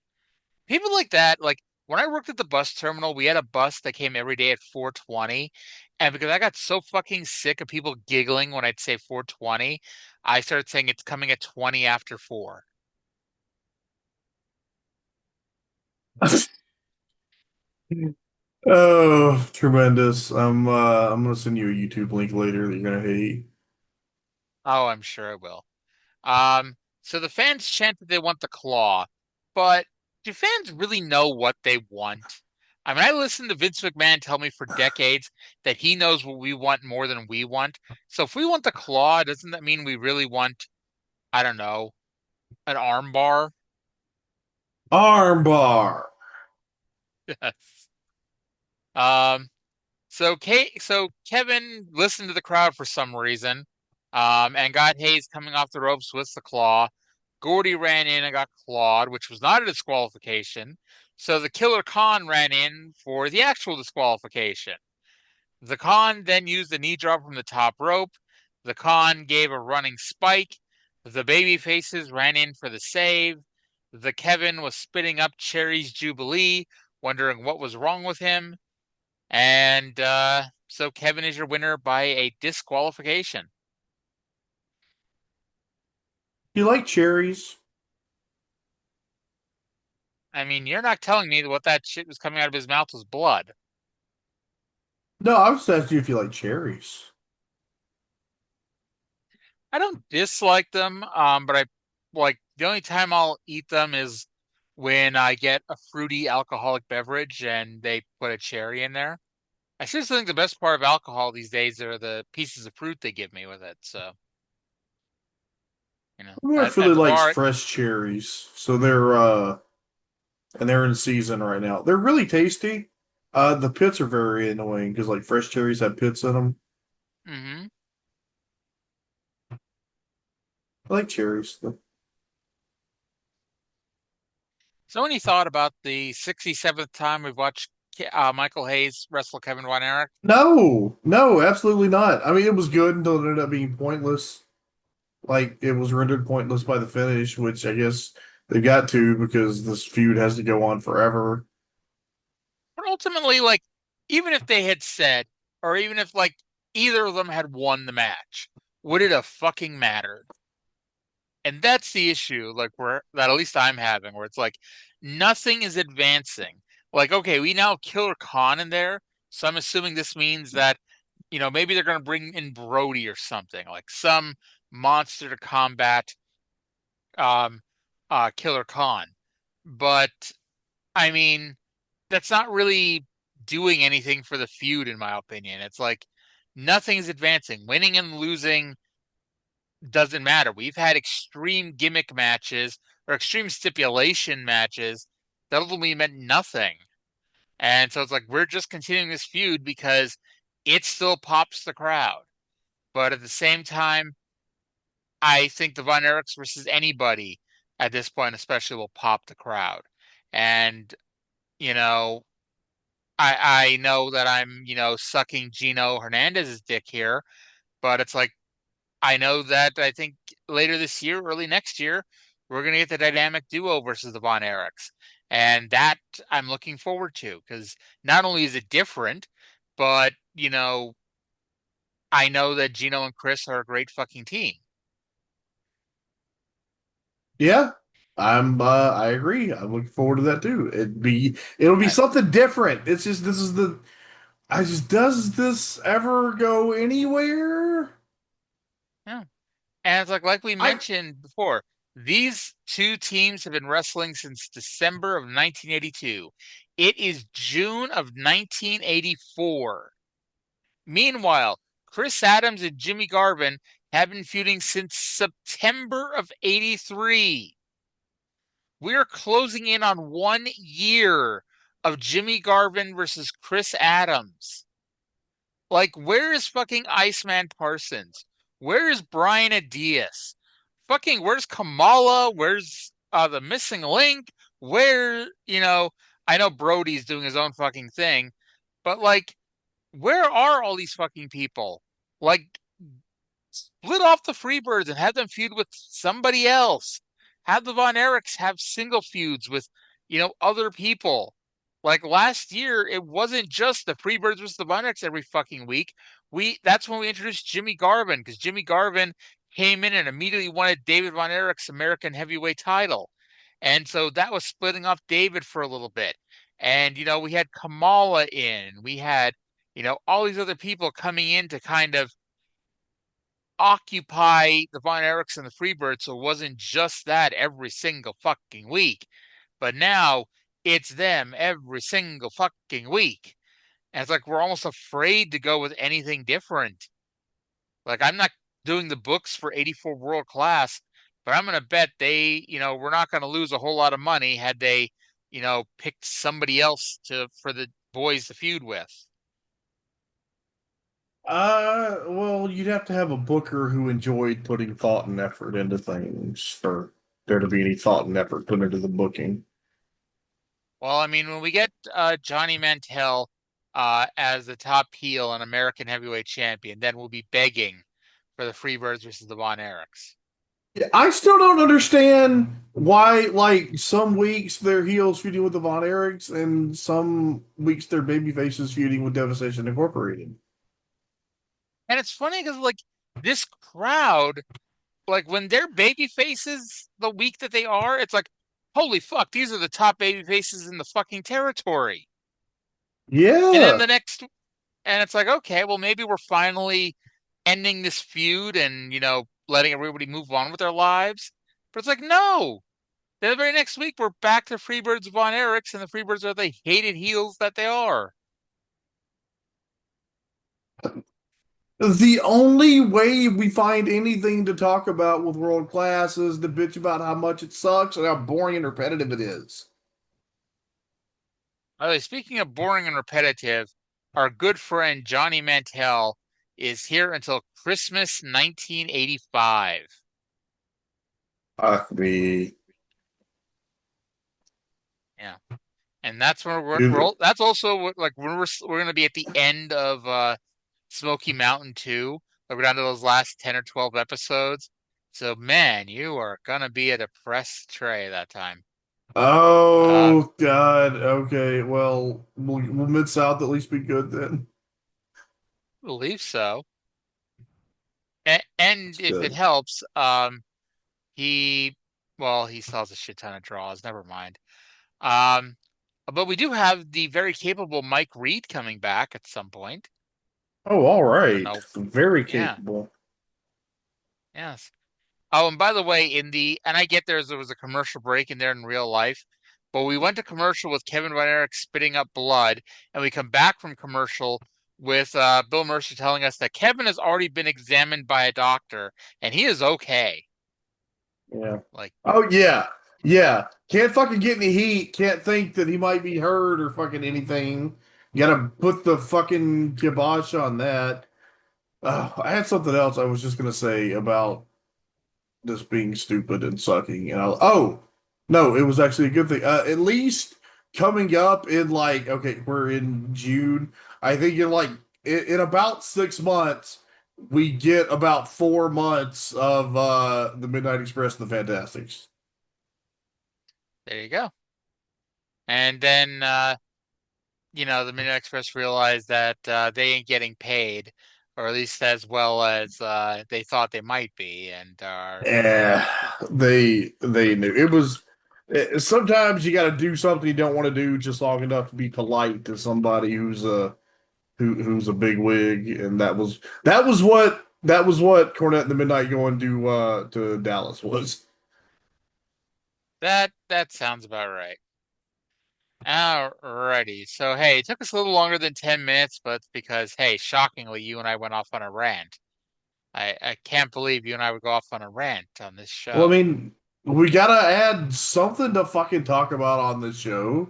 S1: People like that, when I worked at the bus terminal, we had a bus that came every day at 4:20. And because I got so fucking sick of people giggling when I'd say 4:20, I started saying it's coming at 20 after 4.
S5: Oh, tremendous. I'm gonna send you a YouTube link later that you're gonna hate.
S1: Oh, I'm sure I will. So the fans chant that they want the claw, but do fans really know what they want? I mean, I listened to Vince McMahon tell me for decades that he knows what we want more than we want. So if we want the claw, doesn't that mean we really want, I don't know, an arm bar?
S5: Armbar.
S1: Yes. Um, so Kevin listened to the crowd for some reason, and got Hayes coming off the ropes with the claw. Gordy ran in and got clawed, which was not a disqualification. So the Killer Khan ran in for the actual disqualification. The Khan then used a knee drop from the top rope. The Khan gave a running spike. The baby faces ran in for the save. The Kevin was spitting up Cherry's Jubilee, wondering what was wrong with him. And so Kevin is your winner by a disqualification.
S5: You like cherries?
S1: I mean, you're not telling me that what that shit was coming out of his mouth was blood.
S5: No, I was asking you if you like cherries.
S1: I don't dislike them, but the only time I'll eat them is when I get a fruity alcoholic beverage and they put a cherry in there. I seriously think the best part of alcohol these days are the pieces of fruit they give me with it. So,
S5: My wife
S1: at
S5: really
S1: the
S5: likes
S1: bar,
S5: fresh cherries, so they're in season right now. They're really tasty. The pits are very annoying because fresh cherries have pits in them.
S1: mm-hmm.
S5: I like cherries.
S1: So, any thought about the 67th time we've watched Michael Hayes wrestle Kevin Von Erich?
S5: No, no, absolutely not. I mean, it was good until it ended up being pointless. Like it was rendered pointless by the finish, which I guess they got to because this feud has to go on forever.
S1: But ultimately, like, even if they had said, or even if like either of them had won the match, would it have fucking mattered? And that's the issue, like where that at least I'm having, where it's like nothing is advancing. Like, okay, we now have Killer Khan in there, so I'm assuming this means that, maybe they're gonna bring in Brody or something, like some monster to combat um Killer Khan. But I mean, that's not really doing anything for the feud, in my opinion. It's like nothing is advancing. Winning and losing doesn't matter. We've had extreme gimmick matches or extreme stipulation matches that ultimately meant nothing. And so it's like we're just continuing this feud because it still pops the crowd. But at the same time, I think the Von Erichs versus anybody at this point, especially, will pop the crowd. And, you know, I know that I'm, sucking Gino Hernandez's dick here, but it's like I know that I think later this year, early next year, we're going to get the dynamic duo versus the Von Erichs. And that I'm looking forward to because not only is it different, but, I know that Gino and Chris are a great fucking team.
S5: Yeah, I agree. I'm looking forward to that too. It'll be
S1: I,
S5: something different. It's just this is the I just does this ever go anywhere?
S1: yeah. And it's like we
S5: I
S1: mentioned before, these two teams have been wrestling since December of 1982. It is June of 1984. Meanwhile, Chris Adams and Jimmy Garvin have been feuding since September of 83. We're closing in on 1 year of Jimmy Garvin versus Chris Adams. Like, where is fucking Iceman Parsons? Where is Brian Adias? Fucking, where's Kamala? Where's the missing link? I know Brody's doing his own fucking thing, but like, where are all these fucking people? Like, split off the Freebirds and have them feud with somebody else. Have the Von Erichs have single feuds with, other people. Like last year, it wasn't just the Freebirds versus the Von Erichs every fucking week. That's when we introduced Jimmy Garvin because Jimmy Garvin came in and immediately wanted David Von Erich's American Heavyweight title. And so that was splitting off David for a little bit. And, we had Kamala in. We had, all these other people coming in to kind of occupy the Von Erichs and the Freebirds, so it wasn't just that every single fucking week. But now it's them every single fucking week. And it's like we're almost afraid to go with anything different. Like I'm not doing the books for 84 World Class, but I'm gonna bet we're not gonna lose a whole lot of money had they, picked somebody else for the boys to feud with.
S5: well, you'd have to have a booker who enjoyed putting thought and effort into things for there to be any thought and effort put into the booking.
S1: Well, I mean, when we get Johnny Mantell as the top heel and American Heavyweight Champion, then we'll be begging for the Freebirds versus the Von Erichs.
S5: I still don't understand why, like, some weeks they're heels feuding with the Von Erichs and some weeks they're baby faces feuding with Devastation Incorporated.
S1: And it's funny because like this crowd, like when they're baby faces the week that they are, it's like, holy fuck, these are the top baby faces in the fucking territory. And then
S5: Yeah.
S1: and it's like, okay, well maybe we're finally ending this feud and letting everybody move on with their lives. But it's like, no. The very next week we're back to Freebirds Von Erichs, and the Freebirds are the hated heels that they are.
S5: The only way we find anything to talk about with World Class is to bitch about how much it sucks and how boring and repetitive it is.
S1: By the way, speaking of boring and repetitive, our good friend Johnny Mantell is here until Christmas 1985.
S5: The
S1: Yeah, and that's where
S5: dude,
S1: that's also like when we're going to be at the end of Smoky Mountain 2. Like we're down to those last 10 or 12 episodes. So man, you are gonna be a depressed Trey that time. Uh,
S5: oh God. Okay, well, will Mid South at least be good then?
S1: I believe so. And
S5: That's
S1: if it
S5: good.
S1: helps, he well, he still has a shit ton of draws. Never mind. Um, but we do have the very capable Mike Reed coming back at some point.
S5: Oh, all
S1: Or
S5: right.
S1: no,
S5: Very
S1: yeah,
S5: capable.
S1: yes. Oh, and by the way, and I get there was a commercial break in there in real life, but we went to commercial with Kevin Von Erich spitting up blood, and we come back from commercial with Bill Mercer telling us that Kevin has already been examined by a doctor and he is okay.
S5: Yeah.
S1: Like,
S5: Oh yeah. Yeah. Can't fucking get any heat. Can't think that he might be hurt or fucking anything. Gotta put the fucking kibosh on that. I had something else I was just gonna say about this being stupid and sucking. And oh no, it was actually a good thing. At least coming up in like okay, we're in June. I think in like in about 6 months, we get about 4 months of the Midnight Express and the Fantastics.
S1: there you go. And then the Midnight Express realized that they ain't getting paid, or at least as well as they thought they might be, and
S5: Yeah, they knew it was. Sometimes you got to do something you don't want to do just long enough to be polite to somebody who's a big wig, and that was what Cornette and the Midnight going to Dallas was.
S1: that sounds about right. Alrighty. So hey, it took us a little longer than 10 minutes, but it's because hey, shockingly, you and I went off on a rant. I can't believe you and I would go off on a rant on this
S5: Well, I
S1: show.
S5: mean, we gotta add something to fucking talk about on this show.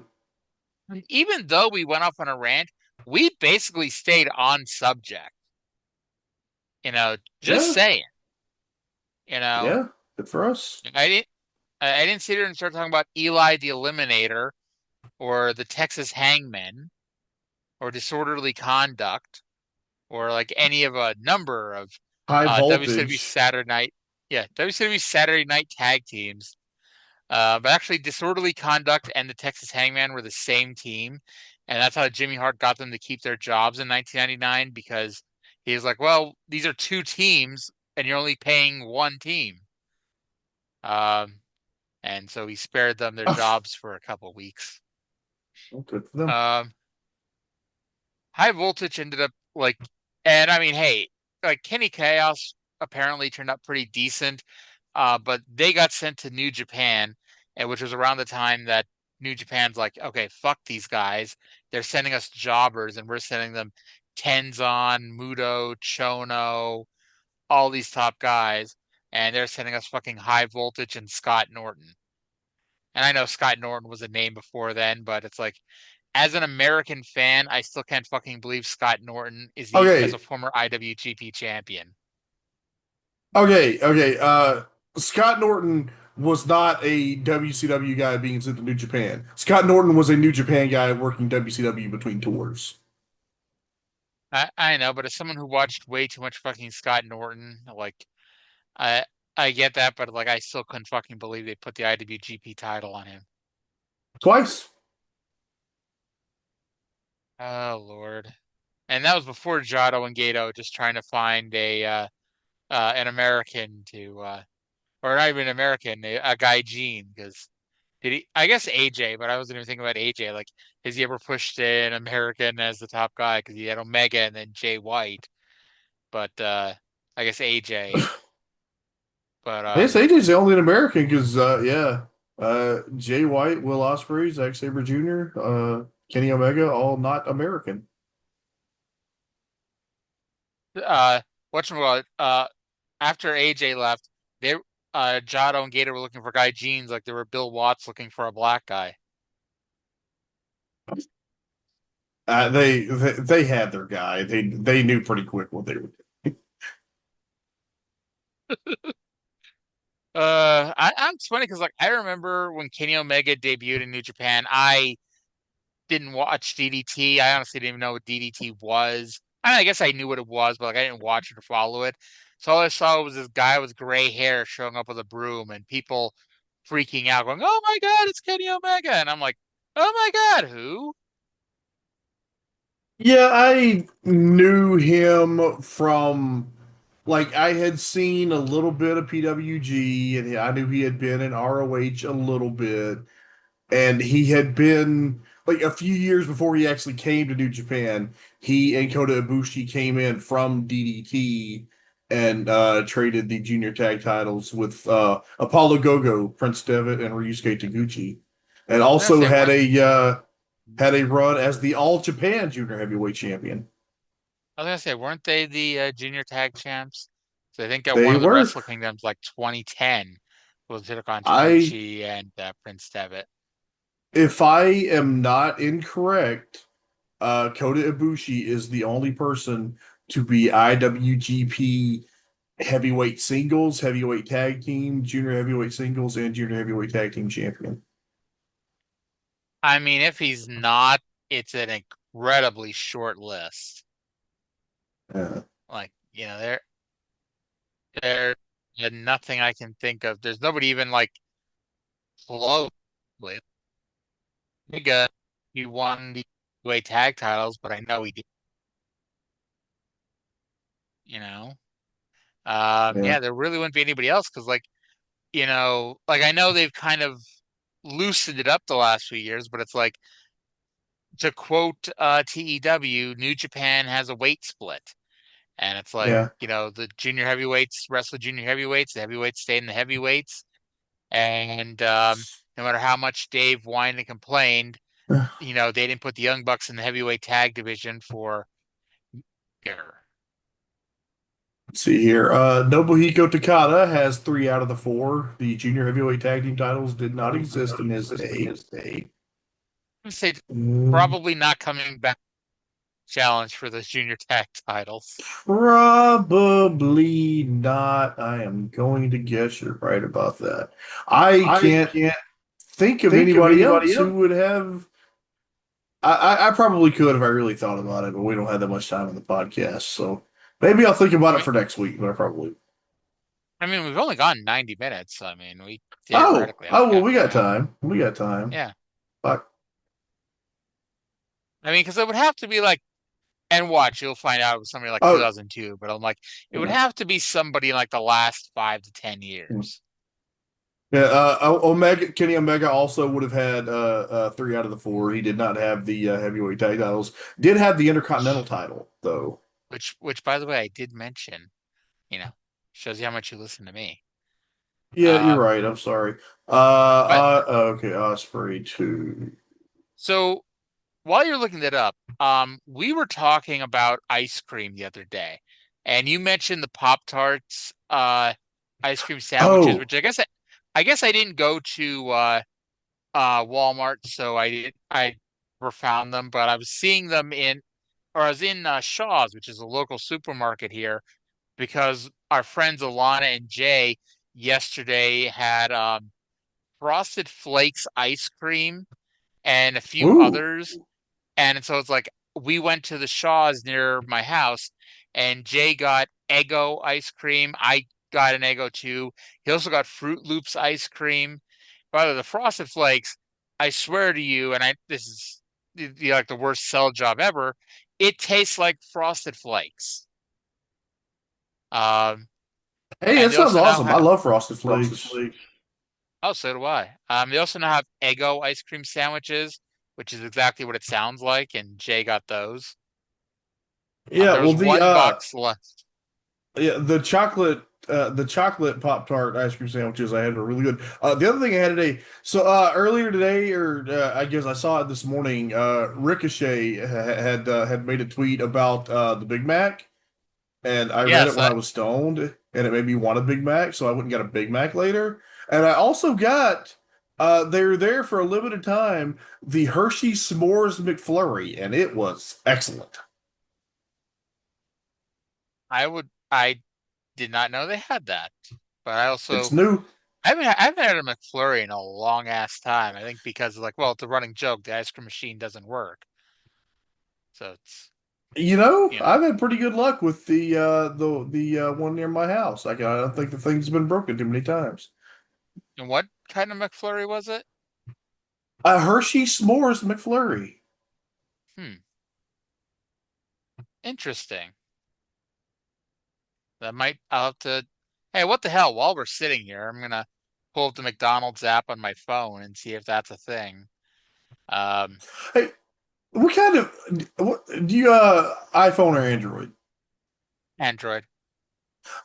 S1: And even though we went off on a rant, we basically stayed on subject. Just
S5: Yeah,
S1: saying. You know,
S5: yeah, good for us.
S1: I didn't sit here and start talking about Eli the Eliminator or the Texas Hangman or disorderly conduct or like any of a number of
S5: High
S1: WCW
S5: voltage.
S1: Saturday night, yeah, WCW Saturday night tag teams. But actually, disorderly conduct and the Texas Hangman were the same team, and that's how Jimmy Hart got them to keep their jobs in 1999 because he was like, "Well, these are two teams, and you're only paying one team." Um, and so he spared them their jobs for a couple weeks.
S5: Good for them.
S1: High voltage ended up and I mean, hey, like Kenny Chaos apparently turned out pretty decent, but they got sent to New Japan, and which was around the time that New Japan's like, okay, fuck these guys. They're sending us jobbers, and we're sending them Tenzan, Muto, Chono, all these top guys, and they're sending us fucking High Voltage and Scott Norton. And I know Scott Norton was a name before then, but it's like as an American fan, I still can't fucking believe Scott Norton as
S5: Okay,
S1: a former IWGP champion.
S5: okay. Scott Norton was not a WCW guy being sent to New Japan. Scott Norton was a New Japan guy working WCW between tours.
S1: I know, but as someone who watched way too much fucking Scott Norton, like I I get that, but like I still couldn't fucking believe they put the IWGP title on him.
S5: Twice.
S1: Oh Lord. And that was before Jado and Gedo just trying to find an American to or not even American, a gaijin because did he? I guess AJ, but I wasn't even thinking about AJ. Like, has he ever pushed an American as the top guy? Because he had Omega and then Jay White, but I guess AJ. But
S5: I guess AJ's the only American because, yeah, Jay White, Will Ospreay, Zack Sabre Jr., Kenny Omega, all not American.
S1: uh, whatchamacallit, after AJ left, they Jado and Gator were looking for guy jeans like they were Bill Watts looking for a black guy.
S5: They had their guy. They knew pretty quick what they were doing.
S1: It's funny because like I remember when Kenny Omega debuted in New Japan, I didn't watch DDT. I honestly didn't even know what DDT was. I mean, I guess I knew what it was, but like I didn't watch it or follow it. So all I saw was this guy with gray hair showing up with a broom and people freaking out, going, "Oh my God, it's Kenny Omega!" And I'm like, "Oh my God, who?"
S5: Yeah, I knew him from like I had seen a little bit of PWG, and I knew he had been in ROH a little bit, and he had been like a few years before he actually came to New Japan. He and Kota Ibushi came in from DDT and traded the junior tag titles with Apollo Gogo, Prince Devitt, and Ryusuke Taguchi, and
S1: I was gonna
S5: also
S1: say, weren't
S5: had a run as the All Japan Junior Heavyweight Champion.
S1: I was gonna say, weren't they the junior tag champs? So I think at one
S5: They
S1: of the
S5: were.
S1: Wrestle Kingdoms, like 2010, was took on
S5: I,
S1: Taguchi and Prince Devitt.
S5: if I am not incorrect, Kota Ibushi is the only person to be IWGP heavyweight singles, heavyweight tag team, junior heavyweight singles, and junior heavyweight tag team champion.
S1: I mean, if he's not, it's an incredibly short list.
S5: Uh,
S1: Like, there, nothing I can think of. There's nobody even like close. With. Bigga, he won the way tag titles, but I know he did. You know,
S5: yeah,
S1: yeah, there really wouldn't be anybody else because, like, like I know they've kind of loosened it up the last few years, but it's like to quote TEW, New Japan has a weight split. And it's like,
S5: yeah.
S1: the junior heavyweights wrestle junior heavyweights, the heavyweights stay in the heavyweights. And no matter how much Dave whined and complained, they didn't put the Young Bucks in the heavyweight tag division for year.
S5: Let's see here. Nobuhiko Takada has 3 out of the 4. The junior heavyweight tag team titles did not exist in his day.
S1: I would say
S5: Mm,
S1: probably not coming back challenge for those junior tag titles.
S5: Probably not. I am going to guess you're right about that. I can't think of anybody else who would have. I probably could if I really thought about it, but we don't have that much time on the podcast, so maybe I'll think about
S1: I
S5: it
S1: mean,
S5: for next week. But I probably.
S1: I mean, we've only gone 90 minutes. So, I mean, we
S5: Oh,
S1: theoretically have
S5: oh well,
S1: got
S5: we got
S1: time.
S5: time. We got time.
S1: Yeah.
S5: Fuck.
S1: I mean, because it would have to be like, and watch, you'll find out it was somebody like
S5: Oh,
S1: 2002, but I'm like, it would
S5: yeah.
S1: have to be somebody in like the last 5 to 10
S5: Hmm.
S1: years.
S5: Yeah, Omega Kenny Omega also would have had 3 out of the 4. He did not have the heavyweight tag titles. Did have the Intercontinental title though.
S1: Which, by the way, I did mention, you know, shows you how much you listen to me.
S5: Yeah, you're
S1: Um,
S5: right. I'm sorry.
S1: but
S5: Okay, Osprey 2.
S1: so while you're looking that up, we were talking about ice cream the other day, and you mentioned the Pop-Tarts, ice cream sandwiches,
S5: Oh,
S1: which I guess I didn't go to Walmart, so I never found them, but I was seeing them I was in Shaw's, which is a local supermarket here, because our friends Alana and Jay yesterday had Frosted Flakes ice cream and a few
S5: ooh.
S1: others. And so it's like we went to the Shaw's near my house, and Jay got Eggo ice cream. I got an Eggo too. He also got Fruit Loops ice cream. By the Frosted Flakes, I swear to you, and this is like the worst sell job ever. It tastes like Frosted Flakes. Um,
S5: Hey,
S1: and
S5: that
S1: they
S5: sounds
S1: also now
S5: awesome. I
S1: have,
S5: love Frosted Flakes.
S1: oh, so do I. They also now have Eggo ice cream sandwiches, which is exactly what it sounds like, and Jay got those.
S5: Yeah,
S1: There
S5: well
S1: was one box left.
S5: the chocolate Pop Tart ice cream sandwiches I had were really good. The other thing I had today, so earlier today, or I guess I saw it this morning. Ricochet had made a tweet about the Big Mac, and I read it
S1: Yes,
S5: when I was stoned, and it made me want a Big Mac, so I went and got a Big Mac later. And I also got they were there for a limited time, the Hershey S'mores McFlurry, and it was excellent.
S1: I did not know they had that, but I
S5: It's
S1: also
S5: new.
S1: I haven't had a McFlurry in a long ass time. I think because like, well, it's a running joke. The ice cream machine doesn't work, so it's you know.
S5: I've had pretty good luck with the one near my house. I don't think the thing's been broken too many times.
S1: And what kind of McFlurry was it?
S5: A Hershey S'mores McFlurry.
S1: Hmm, interesting. I'll have to. Hey, what the hell? While we're sitting here, I'm gonna pull up the McDonald's app on my phone and see if that's a thing. Um,
S5: Hey, what do you iPhone or Android?
S1: Android.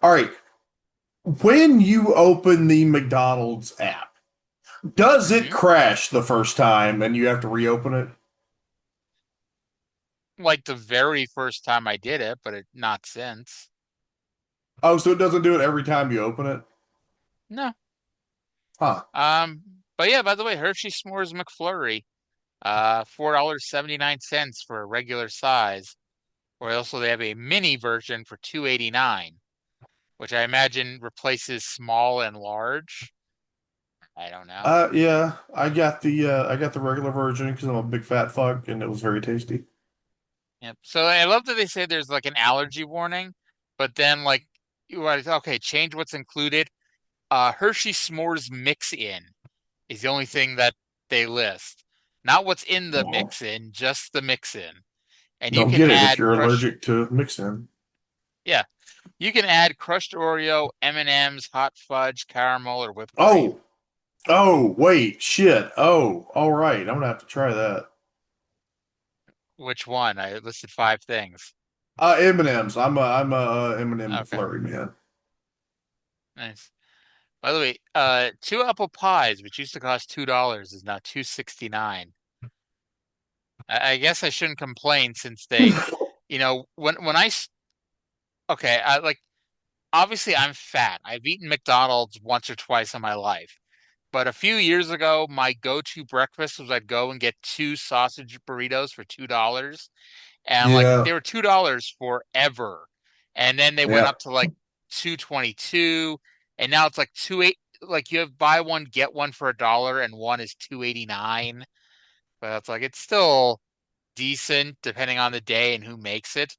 S5: All right. When you open the McDonald's app, does it
S1: Hmm.
S5: crash the first time and you have to reopen it?
S1: Like the very first time I did it, but not since.
S5: Oh, so it doesn't do it every time you open it?
S1: No.
S5: Huh.
S1: But yeah, by the way, Hershey S'mores McFlurry, $4.79 for a regular size. Or also they have a mini version for $2.89, which I imagine replaces small and large. I don't know.
S5: Yeah, I got the regular version because I'm a big fat fuck and it was very tasty.
S1: Yep. So I love that they say there's like an allergy warning, but then like okay, change what's included. Hershey S'mores mix in is the only thing that they list. Not what's in the
S5: Well,
S1: mix in, just the mix in. And you
S5: don't
S1: can
S5: get it if
S1: add
S5: you're
S1: crushed,
S5: allergic to mixin.
S1: yeah, you can add crushed Oreo, M&Ms, hot fudge, caramel, or whipped cream.
S5: Oh, wait, shit. Oh, all right. I'm gonna have to try that.
S1: Which one? I listed five things.
S5: M&M's. I'm a M&M
S1: Okay,
S5: McFlurry man.
S1: nice. By the way, two apple pies, which used to cost $2, is now $2.69. I guess I shouldn't complain since they, when okay, I like obviously I'm fat. I've eaten McDonald's once or twice in my life. But a few years ago, my go-to breakfast was I'd go and get two sausage burritos for $2. And like
S5: Yeah,
S1: they were $2 forever. And then they went
S5: yeah.
S1: up to like 2.22, and now it's like 2.8, like you have buy one get one for $1 and one is 2.89. But it's still decent depending on the day and who makes it.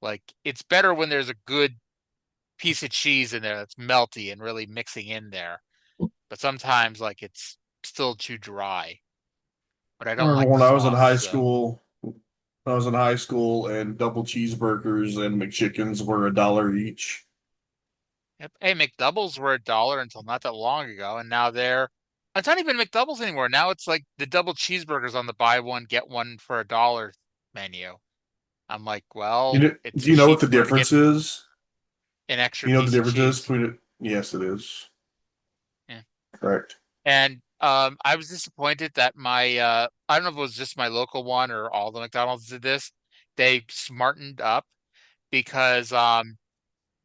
S1: Like it's better when there's a good piece of cheese in there that's melty and really mixing in there. But sometimes like it's still too dry. But I
S5: I
S1: don't
S5: remember
S1: like the
S5: when I was in
S1: sauce,
S5: high
S1: so
S5: school. I was in high school and double cheeseburgers and McChickens were $1 each.
S1: yep. Hey, McDoubles were $1 until not that long ago, and now it's not even McDoubles anymore. Now it's like the double cheeseburgers on the buy one get one for $1 menu. I'm like, well, it's
S5: Do you know what the
S1: cheaper to get
S5: difference is?
S1: an extra
S5: You know what the
S1: piece of
S5: difference is
S1: cheese.
S5: between it? Yes, it is.
S1: Yeah.
S5: Correct.
S1: And I was disappointed that my I don't know if it was just my local one or all the McDonald's did this. They smartened up because I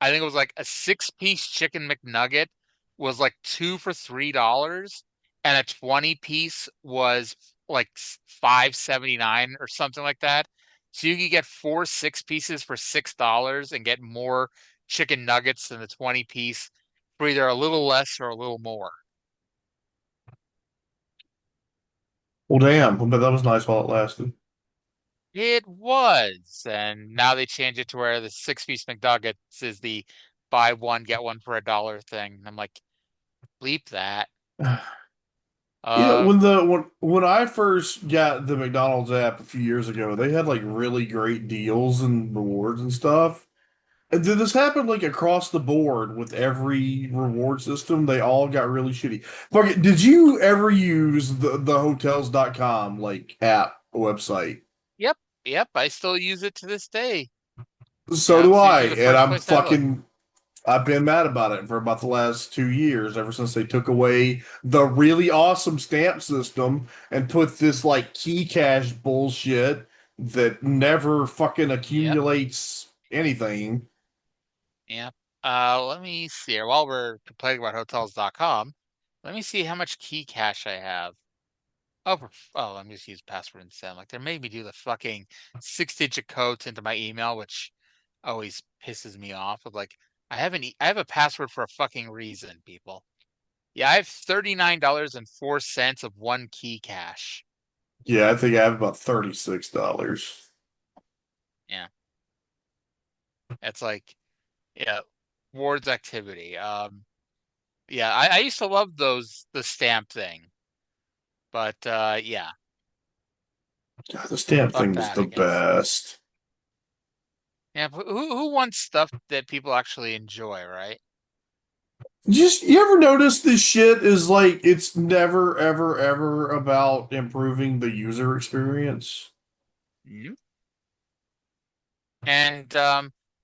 S1: think it was like a six-piece chicken McNugget was like two for $3, and a 20-piece was like 5.79 or something like that. So you could get four six pieces for $6 and get more chicken nuggets than the 20-piece for either a little less or a little more.
S5: Well, damn. But that was nice while it lasted.
S1: It was, and now they changed it to where the six-piece McNuggets is the buy one get one for $1 thing. I'm like, bleep that.
S5: Yeah,
S1: Uh,
S5: when I first got the McDonald's app a few years ago, they had like really great deals and rewards and stuff. And did this happen like across the board with every reward system? They all got really shitty. Fuck it, did you ever use the hotels.com like app website?
S1: Yep, yep. I still use it to this day.
S5: So do
S1: It's
S5: I,
S1: usually the
S5: and
S1: first place I look.
S5: I've been mad about it for about the last 2 years, ever since they took away the really awesome stamp system and put this like key cash bullshit that never fucking
S1: Yep,
S5: accumulates anything.
S1: yep. Let me see here. While we're complaining about hotels.com, let me see how much key cash I have. Oh, let me just use password instead. Like, they made me do the fucking six-digit codes into my email, which always pisses me off. Of like, I have a password for a fucking reason, people. Yeah, I have $39.04 of one key cash.
S5: Yeah, I think I have about $36.
S1: Yeah. It's like, yeah, Ward's activity. Yeah, I used to love the stamp thing. But yeah.
S5: God, the stamp
S1: Fuck
S5: thing was
S1: that,
S5: the
S1: I guess.
S5: best.
S1: Yeah, but who wants stuff that people actually enjoy, right?
S5: Just you ever notice this shit is like it's never ever ever about improving the user experience?
S1: Nope. And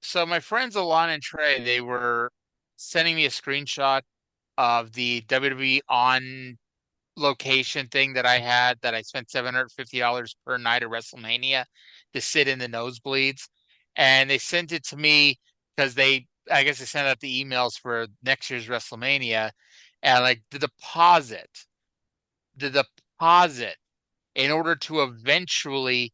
S1: so my friends Alana and Trey, they were sending me a screenshot of the WWE on location thing that I had that I spent $750 per night at WrestleMania to sit in the nosebleeds. And they sent it to me because I guess they sent out the emails for next year's WrestleMania. And like the deposit in order to eventually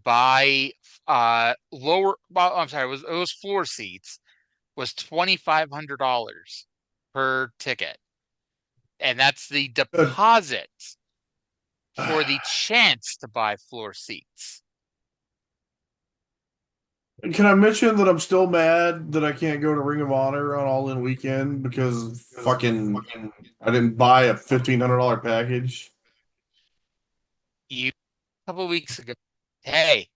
S1: buy lower, well, I'm sorry, it was floor seats was $2,500 per ticket. And that's the deposit for the chance to buy floor seats.
S5: Can I mention that I'm still mad that I can't go to Ring of Honor on All In Weekend because fucking I didn't buy a $1,500 package?
S1: You a couple weeks ago, hey,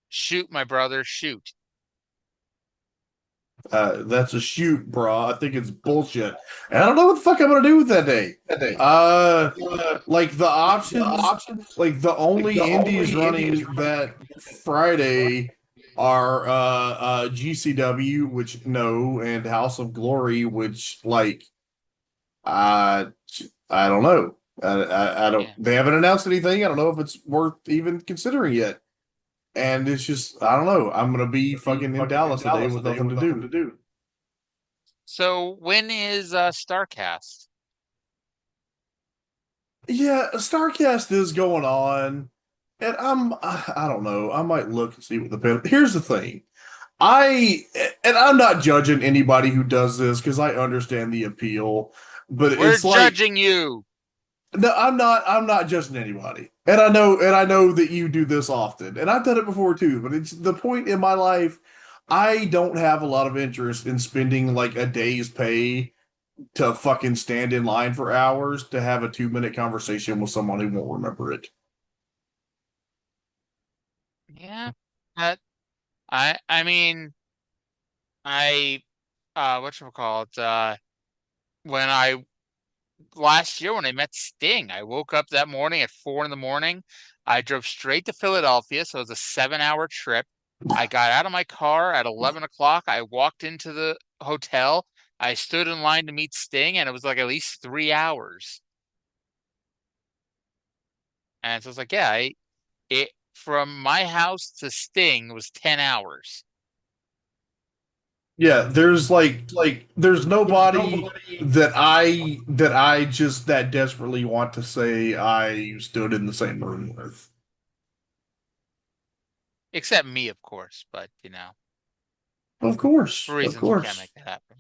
S1: shoot, my brother, shoot.
S5: That's a shoot, bro. I think it's bullshit. And I don't know what the fuck I'm gonna do with that day. Like the options, like the only indies running that Friday are GCW, which no, and House of Glory, which like uh I don't know. I don't.
S1: Yeah.
S5: They haven't announced anything. I don't know if it's worth even considering yet. And it's just I don't know. I'm gonna be fucking in Dallas today with nothing to do.
S1: So when is Starcast?
S5: Yeah, Starcast is going on, and I don't know. I might look and see what the pen. Here's the thing. I'm not judging anybody who does this because I understand the appeal, but
S1: We're
S5: it's like
S1: judging you.
S5: no, I'm not judging anybody. And I know that you do this often. And I've done it before too, but it's the point in my life I don't have a lot of interest in spending like a day's pay to fucking stand in line for hours to have a 2 minute conversation with someone who won't remember it.
S1: Yeah. But I mean I whatchamacallit, when I last year when I met Sting, I woke up that morning at 4 in the morning. I drove straight to Philadelphia, so it was a 7 hour trip. I got out of my car at 11 o'clock. I walked into the hotel. I stood in line to meet Sting, and it was like at least 3 hours. And so it's like, yeah, it from my house to Sting was 10 hours.
S5: Yeah, there's nobody that I just that desperately want to say I stood in the same room with.
S1: Except me, of course, but
S5: Of course,
S1: for
S5: of
S1: reasons you can't
S5: course.
S1: make that happen.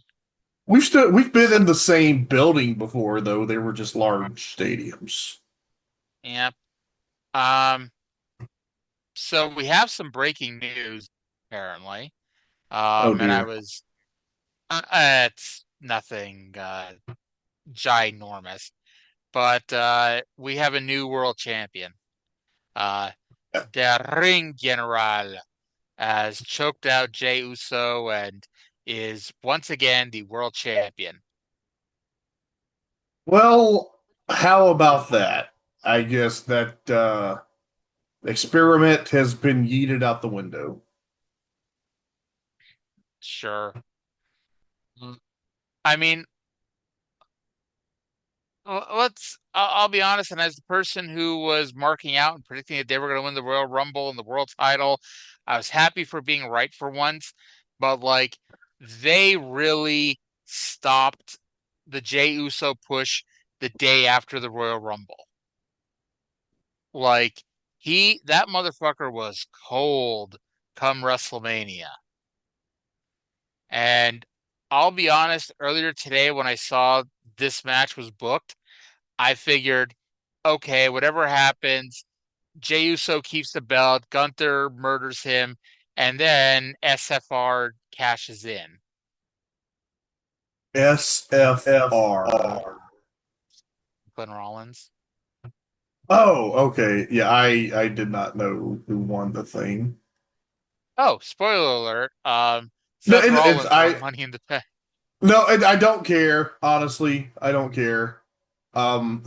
S5: We've been in the same building before though. They were just large stadiums.
S1: Yeah. Um, so we have some breaking news, apparently.
S5: Oh
S1: And I
S5: dear.
S1: was, it's nothing ginormous, but we have a new world champion. Uh, Der Ring General has choked out Jey Uso and is once again the world champion.
S5: Well, how about that? I guess that experiment has been yeeted out the window.
S1: Sure. I mean, I'll be honest, and as the person who was marking out and predicting that they were going to win the Royal Rumble and the world title, I was happy for being right for once. But like, they really stopped the Jey Uso push the day after the Royal Rumble. Like, that motherfucker was cold come WrestleMania. And I'll be honest, earlier today when I saw this match was booked, I figured, okay, whatever happens, Jey Uso keeps the belt, Gunther murders him, and then SFR cashes in.
S5: SFR.
S1: Glenn Rollins.
S5: Oh, okay. Yeah, I did not know who won the thing.
S1: Oh, spoiler alert.
S5: No,
S1: Seth Rollins won Money in the Bank.
S5: No, I don't care. Honestly, I don't care. I am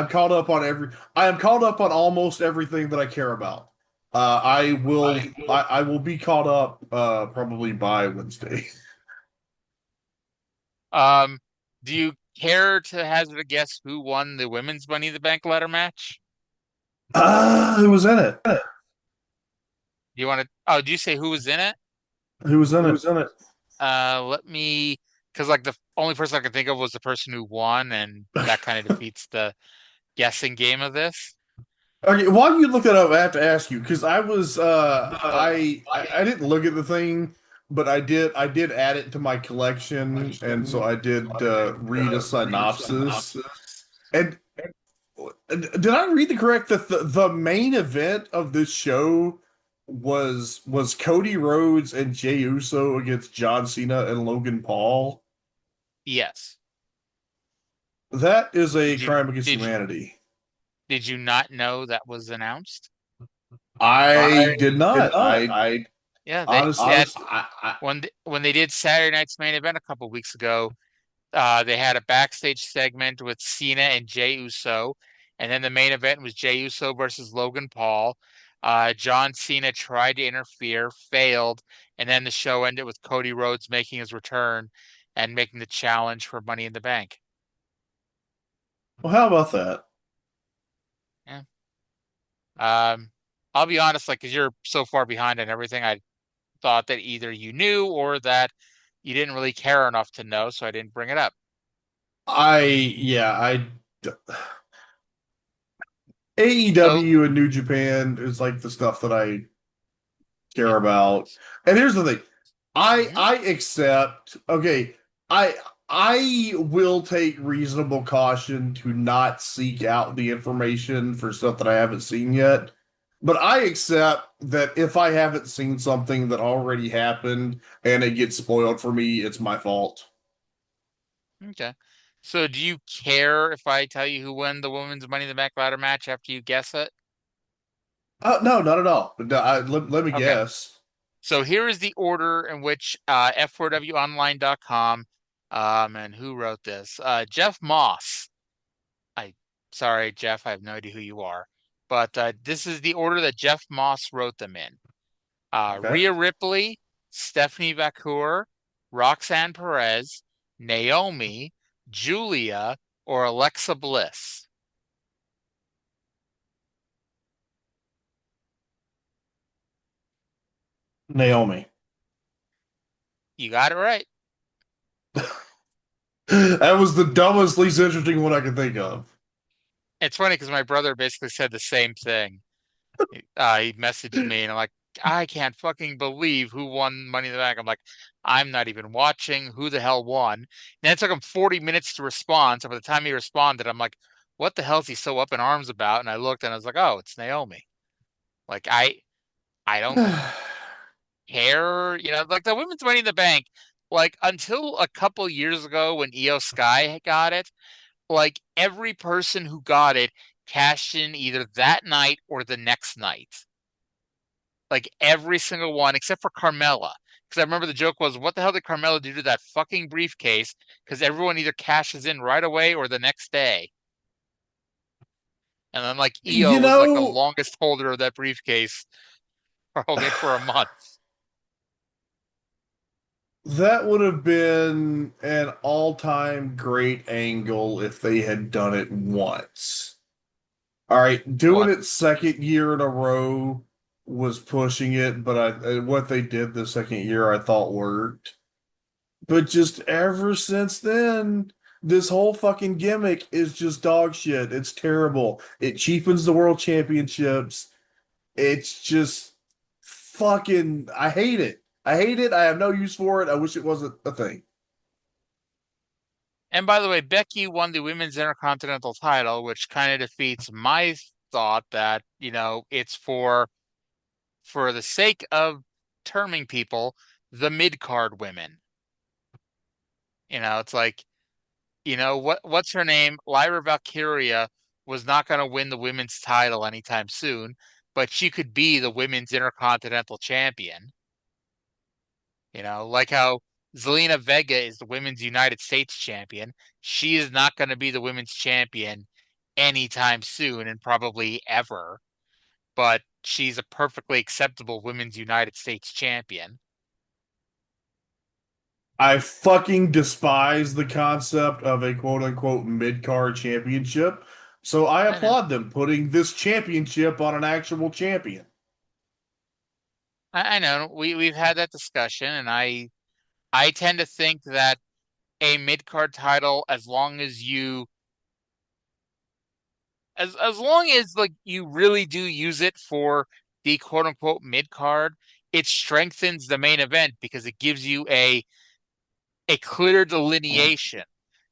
S5: caught up on almost everything that I care about. I will be caught up probably by Wednesday.
S1: Do you care to hazard a guess who won the women's Money in the Bank ladder match?
S5: Who was in it?
S1: Do you want to? Oh, do you say who was in it?
S5: Who was in it?
S1: Let me, because like the only person I could think of was the person who won, and that kind of defeats the guessing game of this.
S5: Okay, while you look it up, I have to ask you because I was I didn't look at the thing, but I did add it to my collection, and so I did read a synopsis. And did I read the correct that the main event of this show was Cody Rhodes and Jey Uso against John Cena and Logan Paul?
S1: Yes.
S5: That is a crime against humanity.
S1: Did you not know that was announced?
S5: I did not.
S1: Yeah,
S5: honestly,
S1: when they did Saturday night's main event a couple weeks ago, they had a backstage segment with Cena and Jey Uso, and then the main event was Jey Uso versus Logan Paul. John Cena tried to interfere, failed, and then the show ended with Cody Rhodes making his return and making the challenge for Money in the Bank.
S5: Well, how about that?
S1: Yeah. I'll be honest, like, because you're so far behind on everything, I thought that either you knew or that you didn't really care enough to know, so I didn't bring it up.
S5: AEW and New Japan is like the stuff that I care about. And here's the thing. I accept, okay, I will take reasonable caution to not seek out the information for stuff that I haven't seen yet. But I accept that if I haven't seen something that already happened and it gets spoiled for me, it's my fault.
S1: Okay. So do you care if I tell you who won the women's Money in the Bank ladder match after you guess it?
S5: No, not at all. Let me guess.
S1: So here is the order in which F4WOnline.com and who wrote this? Jeff Moss. Sorry, Jeff, I have no idea who you are. But this is the order that Jeff Moss wrote them in. Rhea Ripley, Stephanie Vacour, Roxanne Perez, Naomi, Julia, or Alexa Bliss.
S5: Naomi.
S1: You got it right.
S5: That was the dumbest, least interesting one I could think of.
S1: It's funny because my brother basically said the same thing. He messaged me and I'm like, I can't fucking believe who won Money in the Bank. I'm like, I'm not even watching. Who the hell won? And it took him 40 minutes to respond. So by the time he responded, I'm like, what the hell is he so up in arms about? And I looked and I was like, oh, it's Naomi. Like I don't care. You know, like the women's Money in the Bank, like until a couple years ago when Io Sky got it, like every person who got it cashed in either that night or the next night. Like every single one except for Carmella. Because I remember the joke was, what the hell did Carmella do to that fucking briefcase? Because everyone either cashes in right away or the next day. And then like Io was like the longest holder of that briefcase, holding it for a month.
S5: That would have been an all-time great angle if they had done it once. All right, doing it second year in a row was pushing it, but what they did the second year I thought worked. But just ever since then, this whole fucking gimmick is just dog shit. It's terrible. It cheapens the world championships. It's just fucking, I hate it. I hate it. I have no use for it. I wish it wasn't a thing.
S1: And by the way, Becky won the Women's Intercontinental title, which kind of defeats my thought that, it's for the sake of terming people the mid-card women. It's like, what's her name? Lyra Valkyria was not going to win the women's title anytime soon, but she could be the Women's Intercontinental Champion. Like how Zelina Vega is the Women's United States Champion. She is not going to be the Women's Champion anytime soon and probably ever, but she's a perfectly acceptable Women's United States Champion.
S5: I fucking despise the concept of a quote-unquote mid-card championship, so I applaud them putting this championship on an actual champion.
S1: I know we've had that discussion, and I tend to think that a mid-card title, as long as like you really do use it for the quote-unquote mid-card, it strengthens the main event because it gives you a clear delineation.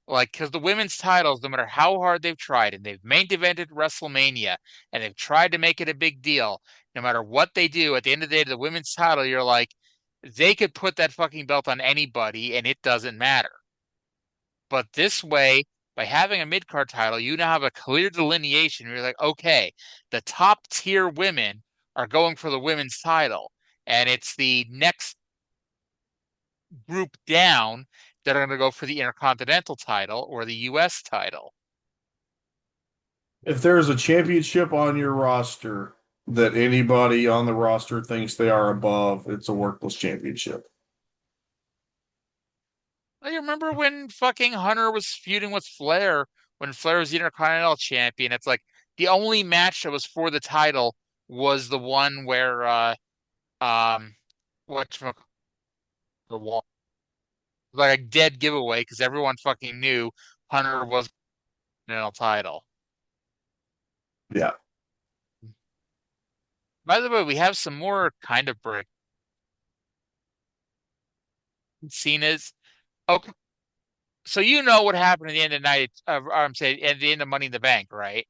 S1: Like, because the women's titles, no matter how hard they've tried, and they've main evented WrestleMania, and they've tried to make it a big deal, no matter what they do, at the end of the day, the women's title, you're like, they could put that fucking belt on anybody, and it doesn't matter. But this way, by having a mid-card title, you now have a clear delineation. You're like, okay, the top tier women are going for the women's title, and it's the next group down that are going to go for the Intercontinental title or the U.S. title.
S5: If there's a championship on your roster that anybody on the roster thinks they are above, it's a worthless championship.
S1: You remember when fucking Hunter was feuding with Flair when Flair was the Intercontinental Champion? It's like the only match that was for the title was the one where the wall like a dead giveaway because everyone fucking knew Hunter was the title.
S5: Yeah.
S1: By the way, we have some more kind of break. Cena's okay. So you know what happened at the end of night? I'm saying at the end of Money in the Bank, right?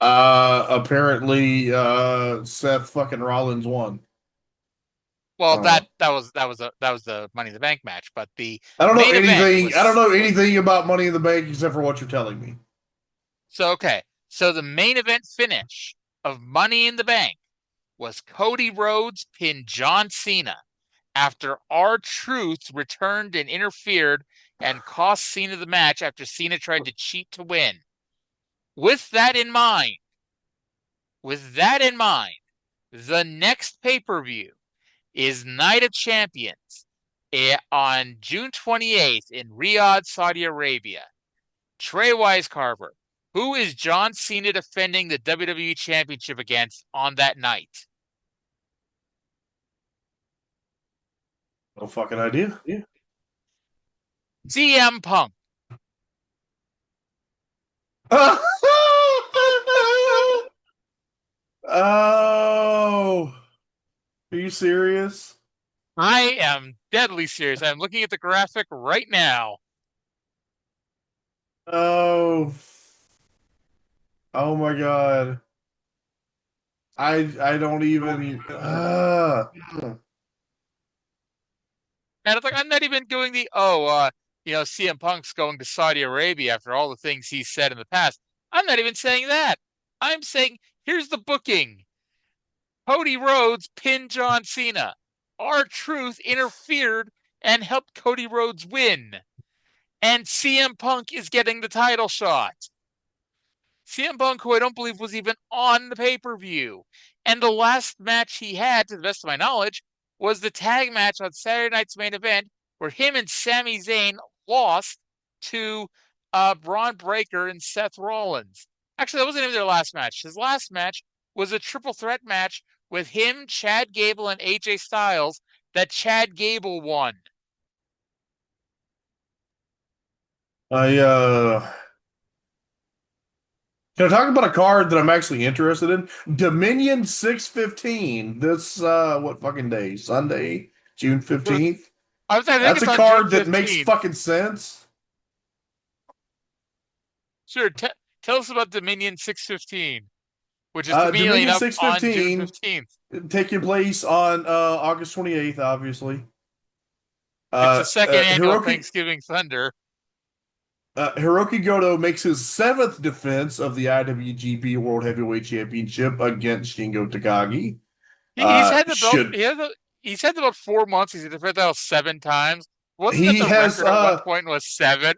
S5: Apparently, Seth fucking Rollins won.
S1: Well, that was the Money in the Bank match, but the
S5: I don't know
S1: main
S5: anything.
S1: was,
S5: I don't know anything about Money in the Bank except for what you're telling me.
S1: So okay, so the main event finish of Money in the Bank was Cody Rhodes pinned John Cena after R-Truth returned and interfered and cost Cena the match after Cena tried to cheat to win. With that in mind, the next pay-per-view is Night of Champions on June 28th in Riyadh, Saudi Arabia. Trey Wisecarver, who is John Cena defending the WWE Championship against on that night?
S5: No fucking idea. Yeah.
S1: CM Punk.
S5: Oh, are you serious?
S1: I am deadly serious. I'm looking at the graphic right now.
S5: Oh my God. I don't even.
S1: And it's like I'm not even doing the CM Punk's going to Saudi Arabia after all the things he's said in the past. I'm not even saying that. I'm saying here's the booking. Cody Rhodes pinned John Cena. R-Truth interfered and helped Cody Rhodes win. And CM Punk is getting the title shot. CM Punk, who I don't believe was even on the pay-per-view. And the last match he had, to the best of my knowledge, was the tag match on Saturday night's main event where him and Sami Zayn lost to Braun Breaker and Seth Rollins. Actually, that wasn't even their last match. His last match was a triple threat match with him, Chad Gable, and AJ Styles that Chad Gable won.
S5: Can I talk about a card that I'm actually interested in? Dominion 615. This what fucking day? Sunday, June 15th.
S1: I think
S5: That's
S1: it's
S5: a
S1: on
S5: card
S1: June
S5: that makes
S1: 15th.
S5: fucking sense.
S1: Sure. Tell us about Dominion 615, which is conveniently
S5: Dominion
S1: enough on June
S5: 615
S1: 15th.
S5: taking place on August 28th, obviously.
S1: It's the second annual
S5: Hiroki
S1: Thanksgiving Thunder.
S5: Hiroki Goto makes his 7th defense of the IWGP World Heavyweight Championship against Shingo Takagi.
S1: He's had the belt.
S5: Should
S1: He's had the belt 4 months. He's defended the title 7 times. Wasn't that
S5: he
S1: the
S5: has
S1: record at one point was 7?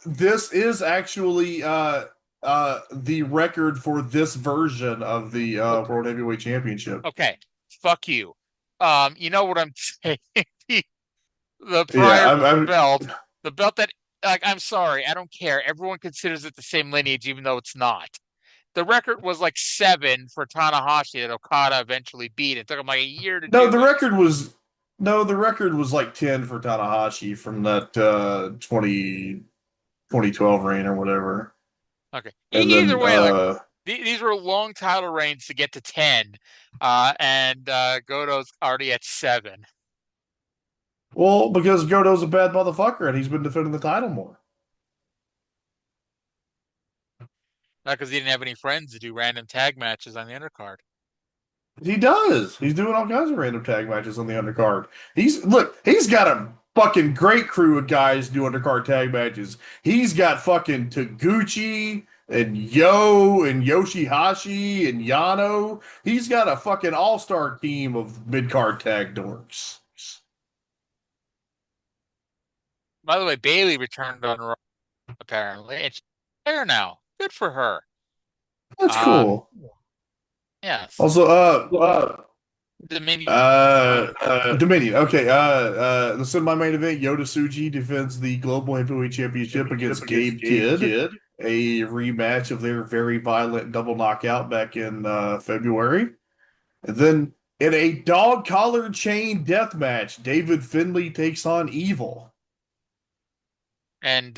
S5: this is actually the record for this version of the World Heavyweight Championship.
S1: Okay, fuck you. You know what I'm saying? The prior belt, the belt that, like, I'm sorry, I don't care. Everyone considers it the same lineage, even though it's not. The record was like 7 for Tanahashi that Okada eventually beat. It took him like a year to do
S5: The
S1: it.
S5: record was like 10 for Tanahashi from that 2012 reign or whatever.
S1: Okay.
S5: And
S1: Either
S5: then,
S1: way, like, these were long title reigns to get to 10, and Goto's already at 7.
S5: well, because Goto's a bad motherfucker and he's been defending the title more.
S1: Not because he didn't have any friends to do random tag matches on the undercard.
S5: He does. He's doing all kinds of random tag matches on the undercard. He's got a fucking great crew of guys do undercard tag matches. He's got fucking Taguchi and Yo and Yoshihashi and Yano. He's got a fucking all-star team of mid-card tag dorks.
S1: By the way, Bayley returned on Raw, apparently, and she's there now. Good for her.
S5: That's cool.
S1: Yes.
S5: Also,
S1: Dominion.
S5: Dominion. Okay. This is my main event. Yota Tsuji defends the Global Heavyweight Championship against Gabe Kidd. A rematch of their very violent double knockout back in February. And then in a dog collar chain death match, David Finlay takes on Evil.
S1: And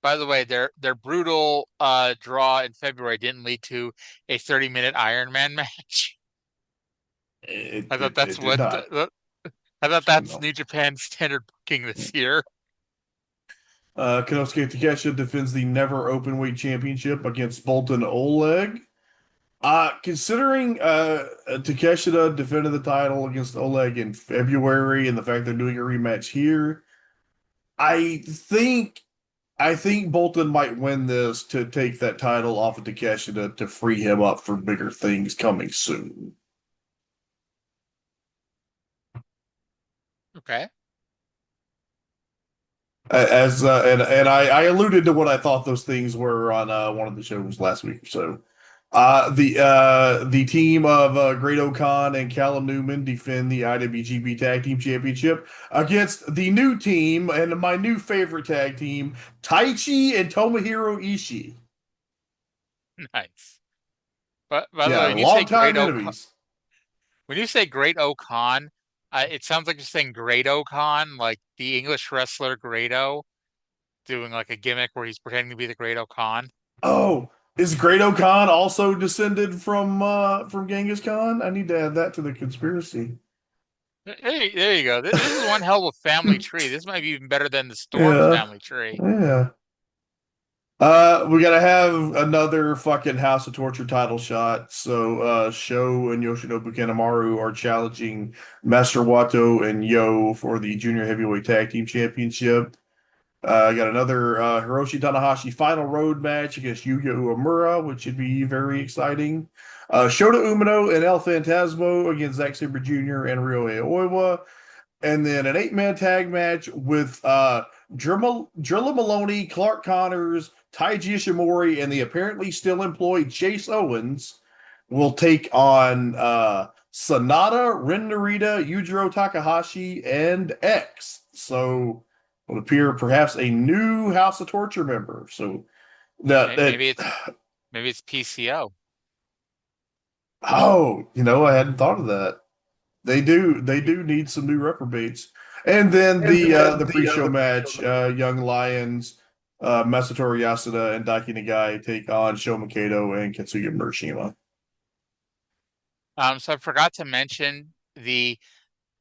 S1: by the way, their brutal draw in February didn't lead to a 30-minute Iron Man match. I thought that's New Japan's standard booking this year.
S5: Konosuke Takeshita defends the Never Openweight Championship against Bolton Oleg. Considering Takeshita defended the title against Oleg in February and the fact they're doing a rematch here, I think Bolton might win this to take that title off of Takeshita to free him up for bigger things coming soon.
S1: Okay.
S5: I alluded to what I thought those things were on one of the shows last week. So, the team of Great O'Khan and Callum Newman defend the IWGP Tag Team Championship against the new team and my new favorite tag team, Taichi and Tomohiro Ishii.
S1: Nice. But by the way, when you say Great O'Khan, it sounds like you're saying Great O'Khan, like the English wrestler Grado, doing like a gimmick where he's pretending to be the Great O'Khan.
S5: Oh, is Great O'Khan also descended from Genghis Khan? I need to add that to the conspiracy.
S1: Hey, there you go. This is one hell of a family tree. This might be even better than the Storm family tree.
S5: Yeah. We gotta have another fucking House of Torture title shot. So Sho and Yoshinobu Kanemaru are challenging Master Wato and Yo for the Junior Heavyweight Tag Team Championship. Got another Hiroshi Tanahashi final road match against Yuya Uemura, which should be very exciting. Shota Umino and El Phantasmo against Zack Sabre Jr. and Ryohei Oiwa. And then an 8-man tag match with Drilla Maloney, Clark Connors, Taiji Ishimori, and the apparently still employed Chase Owens will take on Sanada, Ren Narita, Yujiro Takahashi, and X. So will appear perhaps a new House of Torture member. So
S1: maybe it's PCO.
S5: Oh, I hadn't thought of that. They do need some new reprobates. And then the pre-show match, Young Lions, Masatori Yasuda and Daiki Nagai take on Sho Makedo and Katsuya Murashima.
S1: So I forgot to mention the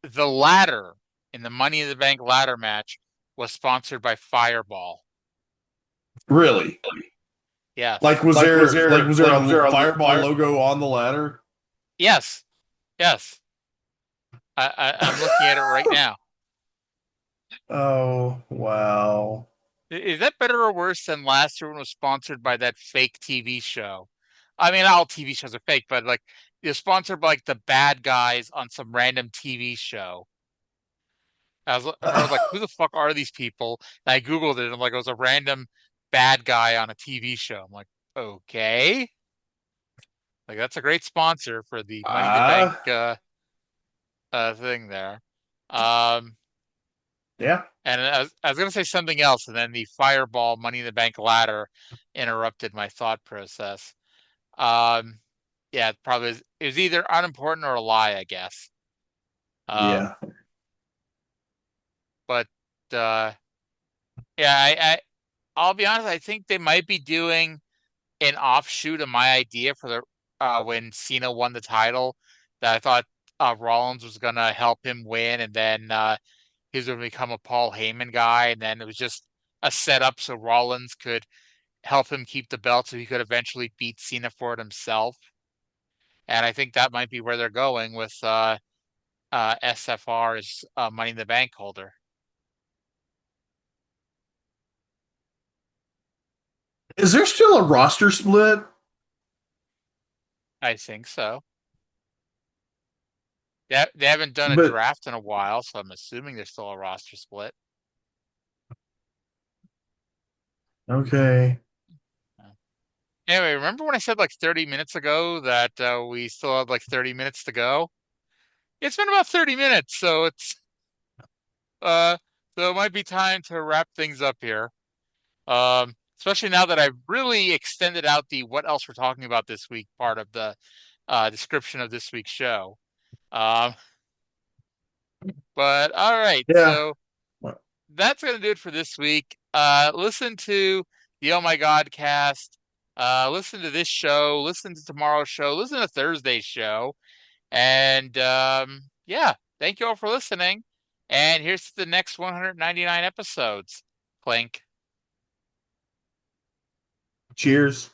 S1: ladder in the Money in the Bank ladder match was sponsored by Fireball.
S5: Really?
S1: Yes.
S5: Was there a Fireball logo on the ladder?
S1: Yes. Yes. I'm looking at it right now.
S5: Oh, wow.
S1: Is that better or worse than last year when it was sponsored by that fake TV show? I mean, all TV shows are fake, but like you're sponsored by like the bad guys on some random TV show. I was like, who the fuck are these people? And I Googled it and I'm like, it was a random bad guy on a TV show. I'm like, okay. Like that's a great sponsor for the Money in the Bank thing there.
S5: Yeah.
S1: And I was going to say something else, and then the Fireball Money in the Bank ladder interrupted my thought process. Yeah, it was either unimportant or a lie, I guess.
S5: Yeah.
S1: But yeah, I'll be honest. I think they might be doing an offshoot of my idea for the when Cena won the title. That I thought Rollins was going to help him win, and then he was going to become a Paul Heyman guy, and then it was just a setup so Rollins could help him keep the belt so he could eventually beat Cena for it himself. And I think that might be where they're going with SFR's Money in the Bank holder.
S5: Is there still a roster split?
S1: I think so. They haven't done a draft in a while, so I'm assuming there's still a roster split.
S5: Okay.
S1: Anyway, remember when I said like 30 minutes ago that we still had like 30 minutes to go? It's been about 30 minutes, so so it might be time to wrap things up here. Especially now that I've really extended out the what else we're talking about this week part of the description of this week's show. But all right, so that's gonna do it for this week. Listen to the Oh My God cast. Listen to this show. Listen to tomorrow's show. Listen to Thursday's show. And yeah, thank you all for listening. And here's the next 199 episodes. Clink.
S5: Cheers.